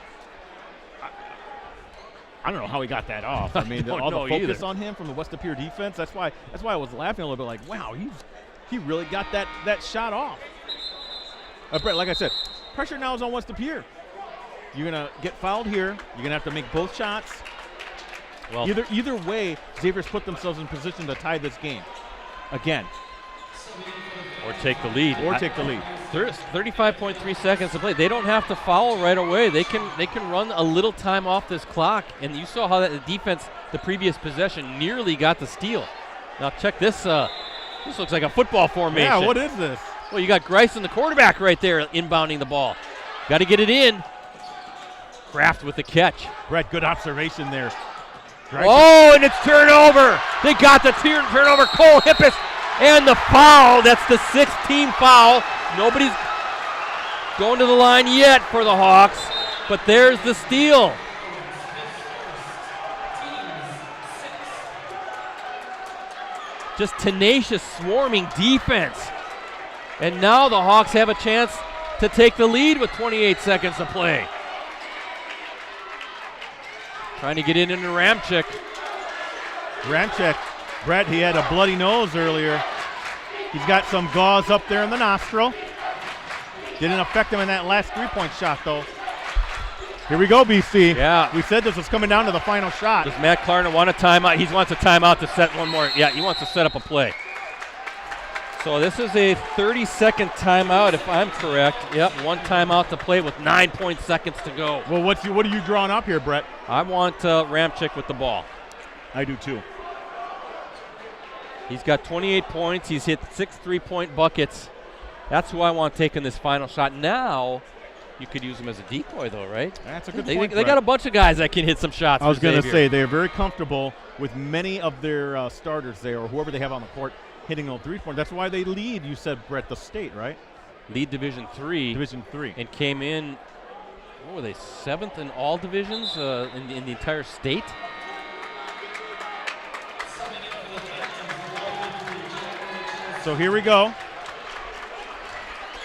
I don't know how he got that off. I mean, all the focus either on him from the West De Pere defense. That's why I was laughing a little bit. Like, wow, he really got that shot off. Brett, like I said, pressure now is on West De Pere. You're gonna get fouled here. You're gonna have to make both shots. Well, either way, Xavier's put themselves in position to tie this game again, or take the lead. 35.3 seconds to play. They don't have to foul right away. They can run a little time off this clock. And you saw how that the defense, the previous possession, nearly got the steal. Now check this. This looks like a football formation. Yeah, what is this? Well, you got Greisen, the quarterback, right there inbounding the ball. Got to get it in. Kraft with the catch. Brett, good observation there. Oh, and it's turnover. They got the turnover. Cole Hippis and the foul. That's the 6th team foul. Nobody's going to the line yet for the Hawks, but there's the steal. Just tenacious, swarming defense. And now the Hawks have a chance to take the lead with 28 seconds to play. Trying to get in into Ramczyk. Ramczyk, Brett, he had a bloody nose earlier. He's got some gauze up there in the nostril. Didn't affect him in that last three-point shot, though. Here we go, BC. Yeah. We said this was coming down to the final shot. Does Matt Klarner want a timeout? He wants a timeout to set one more. Yeah, he wants to set up a play. So this is a 30-second timeout, if I'm correct. Yep, one timeout to play with 9 seconds to go. Well, what are you drawing up here, Brett? I want Ramczyk with the ball. I do too. He's got 28 points. He's hit 6 3-point buckets. That's who I want taking this final shot. Now, you could use him as a decoy, though, right? That's a good They point, got a bunch of guys that can hit some shots. I was going to say they're very comfortable with many of their starters there, or whoever they have on the court, hitting those 3-point. That's why they lead, you said, Brett, the state, right? Lead Division 3. Division 3. And came in, what were they, 7th in all divisions in the entire state? So here we go.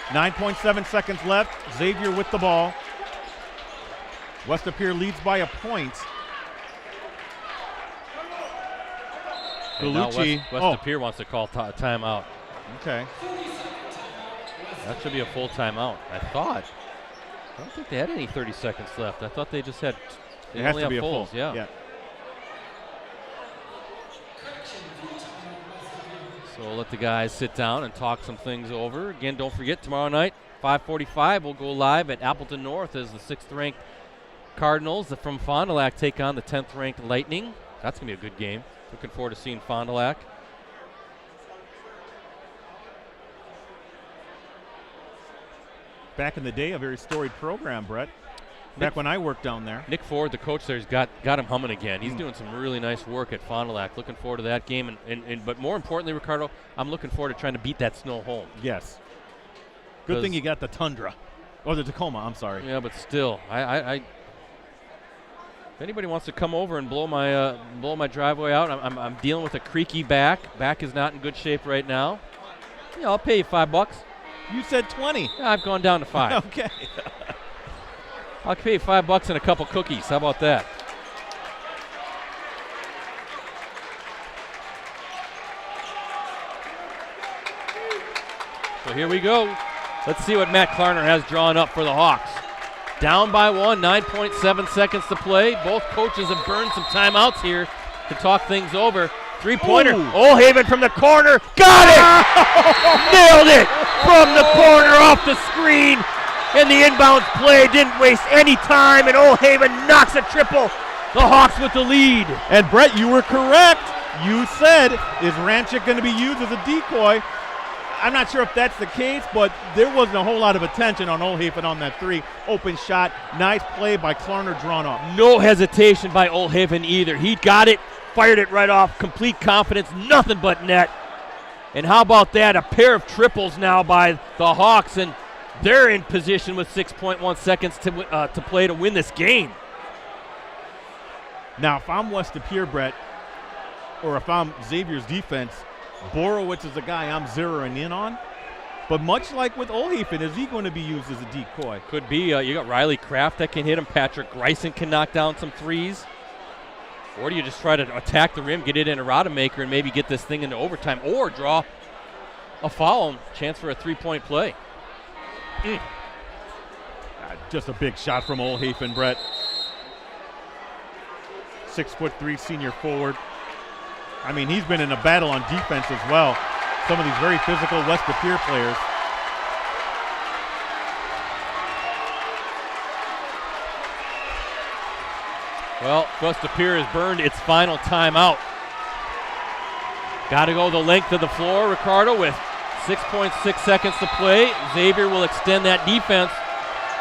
9.7 seconds left. Xavier with the ball. West Pier leads by a point. Bellucci. West Pier wants to call timeout. Okay. That should be a full timeout, I thought. I don't think they had any 30 seconds left. I thought they just had. It has to be a full. Yeah. So we'll let the guys sit down and talk some things over. Again, don't forget, tomorrow night, 5:45, we'll go live at Appleton North as the 6th-ranked Cardinals from Fond du Lac take on the 10th-ranked Lightning. That's going to be a good game. Looking forward to seeing Fond du Lac. Back in the day, a very storied program, Brett. Back when I worked down there. Nick Ford, the coach there, has got him humming again. He's doing some really nice work at Fond du Lac. Looking forward to that game. But more importantly, Ricardo, I'm looking forward to trying to beat that snow home. Yes. Good thing you got the Tundra. Or the Tacoma, I'm sorry. Yeah, but still, if anybody wants to come over and blow my driveway out, I'm dealing with a creaky back. Back is not in good shape right now. Yeah, I'll pay you $5. You said 20. Yeah, I've gone down to 5. Okay. I'll pay you $5 and a couple cookies. How about that? So here we go. Let's see what Matt Klarner has drawn up for the Hawks. Down by 1, 9.7 seconds to play. Both coaches have burned some timeouts here to talk things over. 3-pointer. Oldhaven from the corner. Got it! Nailed it! From the corner off the screen. And the inbounds play didn't waste any time, and Oldhaven knocks a triple. The Hawks with the lead. And Brett, you were correct. You said, is Ramczyk going to be used as a decoy? I'm not sure if that's the case, but there wasn't a whole lot of attention on Oldhaven on that 3. Open shot. Nice play by Klarner drawn up. No hesitation by Oldhaven either. He got it, fired it right off. Complete confidence, nothing but net. And how about that? A pair of triples now by the Hawks, and they're in position with 6.1 seconds to play to win this game. Now, if I'm West Pier, Brett, or if I'm Xavier's defense, Borowitz is the guy I'm zeroing in on. But much like with Oldhaven, is he going to be used as a decoy? Could be. You got Riley Kraft that can hit him. Patrick Greisen can knock down some threes. Or do you just try to attack the rim, get it in a Rodemaker, and maybe get this thing into overtime, or draw a foul and chance for a 3-point play? Just a big shot from Oldhaven, Brett. 6'3" senior forward. I mean, he's been in a battle on defense as well. Some of these very physical West Pier players. Well, West Pier has burned its final timeout. Got to go the length of the floor, Ricardo, with 6.6 seconds to play. Xavier will extend that defense.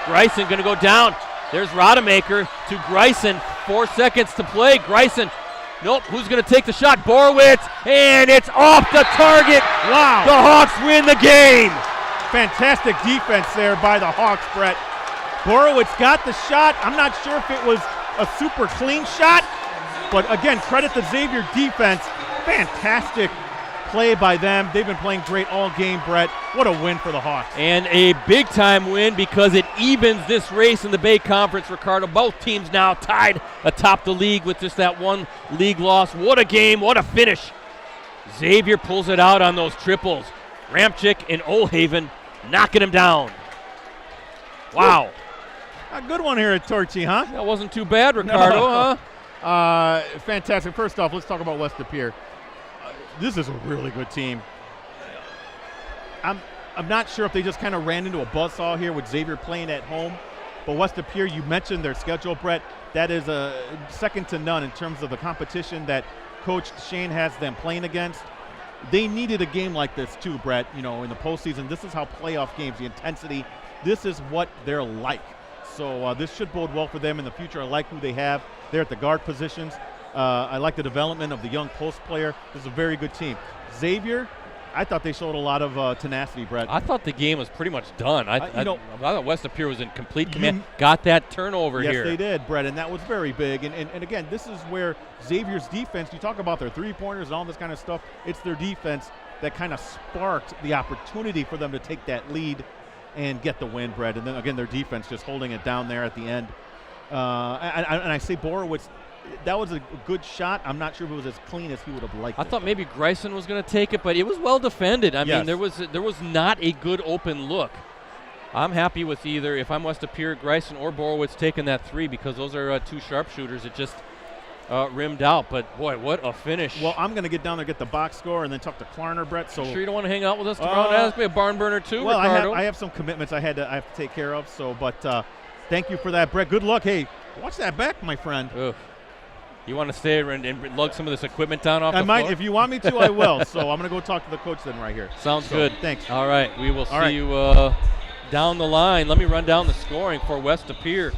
Greisen going to go down. There's Rodemaker to Greisen. 4 seconds to play. Greisen. Nope. Who's going to take the shot? Borowitz. And it's off the target. Wow. The Hawks win the game. Fantastic defense there by the Hawks, Brett. Borowitz got the shot. I'm not sure if it was a super clean shot, but again, credit the Xavier defense. Fantastic play by them. They've been playing great all game, Brett. What a win for the Hawks. And a big-time win because it evens this race in the Bay Conference, Ricardo. Both teams now tied atop the league with just that one league loss. What a game, what a finish. Xavier pulls it out on those triples. Ramczyk and Oldhaven knocking him down. Wow. A good one here at Torchy, huh? That wasn't too bad, Ricardo, huh? Fantastic. First off, let's talk about West De Pere. This is a really good team. I'm not sure if they just kind of ran into a buzzsaw here with Xavier playing at home, but West De Pere, you mentioned their schedule, Brett. That is a second to none in terms of the competition that Coach Shane has them playing against. They needed a game like this too, Brett. You know, in the postseason, this is how playoff games, the intensity, this is what they're like. So this should bode well for them in the future. I like who they have there at the guard positions. I like the development of the young post player. This is a very good team. Xavier, I thought they showed a lot of tenacity, Brett. I thought the game was pretty much done. I thought West De Pere was in complete command. You, got that turnover yes, here. Yes, they did, Brett, and that was very big. And again, this is where Xavier's defense, you talk about their three-pointers and all this kind of stuff, it's their defense that kind of sparked the opportunity for them to take that lead and get the win, Brett. And then, again, their defense just holding it down there at the end. And I say Borowitz, that was a good shot. I'm not sure if it was as clean as he would have liked. I thought maybe Greisen was going to take it, but it was well defended. I mean, there was not a good open look. I'm happy with either, if I'm West De Pere, Greisen or Borowitz taking that three, because those are two sharpshooters that just rimmed out. But, boy, what a finish. Well, I'm going to get down there, get the box score, and then talk to Klarner, Brett. So sure you don't want to hang out with us tomorrow and ask me a barn burner too, well, Ricardo? I have some commitments I have to take care of. So, but thank you for that, Brett. Good luck. Hey, watch that back, my friend. Ugh. You want to stay and lug some of this equipment down off the floor? I might. If you want me to, I will. So I'm going to go talk to the coach then right here. Sounds good. Thanks. All right. We will see you down the line. Let me run down the scoring for West De Pere.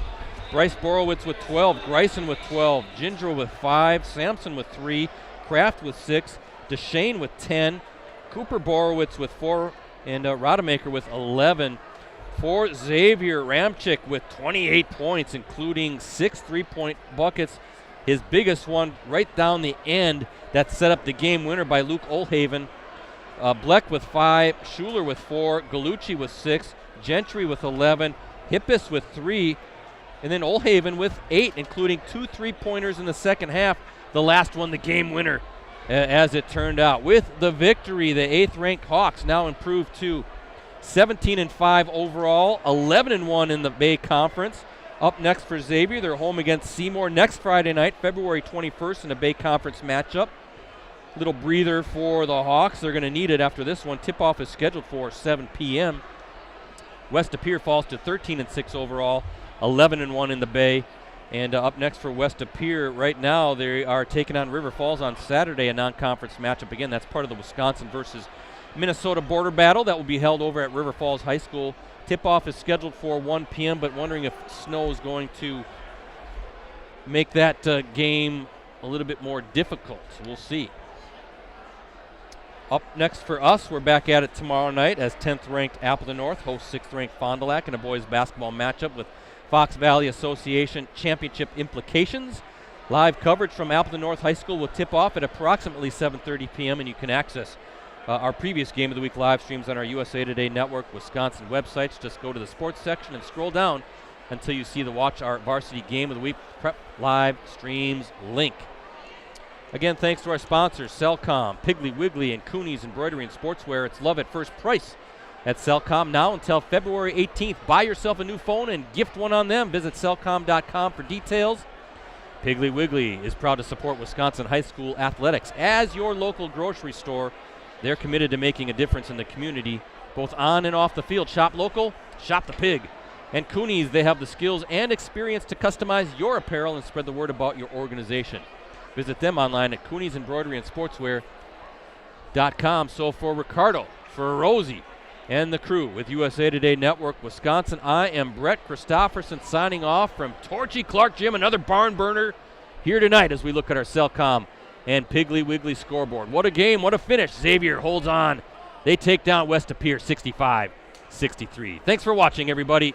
Bryce Borowitz with 12. Greisen with 12. Ginger with 5. Sampson with 3. Kraft with 6. DeShane with 10. Cooper Borowitz with 4. And Rodemaker with 11. For Xavier, Ramczyk with 28 points, including 6 3-point buckets. His biggest one right down the end that set up the game winner by Luke Oldhaven. Bleck with 5, Schuler with 4, Galucci with 6, Gentry with 11, Hippis with 3, and then Oldhaven with 8, including 2 3-pointers in the second half. The last one, the game winner, as it turned out. With the victory, the 8th-ranked Hawks now improved to 17-5 overall, 11-1 in the Bay Conference. Up next for Xavier, they're home against Seymour next Friday night, February 21st, in a Bay Conference matchup. Little breather for the Hawks. They're going to need it after this one. Tip-off is scheduled for 7 p.m. West De Pere falls to 13-6 overall, 11-1 in the Bay. And up next for West De Pere right now, they are taking on River Falls on Saturday, a non-conference matchup. Again, that's part of the Wisconsin versus Minnesota border battle that will be held over at River Falls High School. Tip-off is scheduled for 1 p.m., but wondering if snow is going to make that game a little bit more difficult. We'll see. Up next for us, we're back at it tomorrow night as 10th-ranked Appleton North hosts 6th-ranked Fond du Lac in a boys basketball matchup with Fox Valley Association championship implications. Live coverage from Appleton North High School will tip off at approximately 7:30 p.m., and you can access our previous Game of the Week live streams on our USA Today Network, Wisconsin websites. Just go to the sports section and scroll down until you see the Watch Our Varsity Game of the Week Prep Live Streams link. Again, thanks to our sponsors, Cellcom, Piggly Wiggly, and Cooney's Embroidery and Sportswear. It's love at first price at Cellcom now until February 18th. Buy yourself a new phone and gift one on them. Visit Cellcom.com for details. Piggly Wiggly is proud to support Wisconsin high school athletics as your local grocery store. They're committed to making a difference in the community, both on and off the field. Shop local, shop the pig. And Cooney's, they have the skills and experience to customize your apparel and spread the word about your organization. Visit them online at Cooney'sEmbroidery and Sportswear.com. So for Ricardo, for Rosie, and the crew with USA Today Network Wisconsin, I am Brett Christopherson signing off from Torchy Clark Gym, another barn burner here tonight as we look at our Cellcom and Piggly Wiggly scoreboard. What a game, what a finish. Xavier holds on. They take down West De Pere 65-63. Thanks for watching, everybody.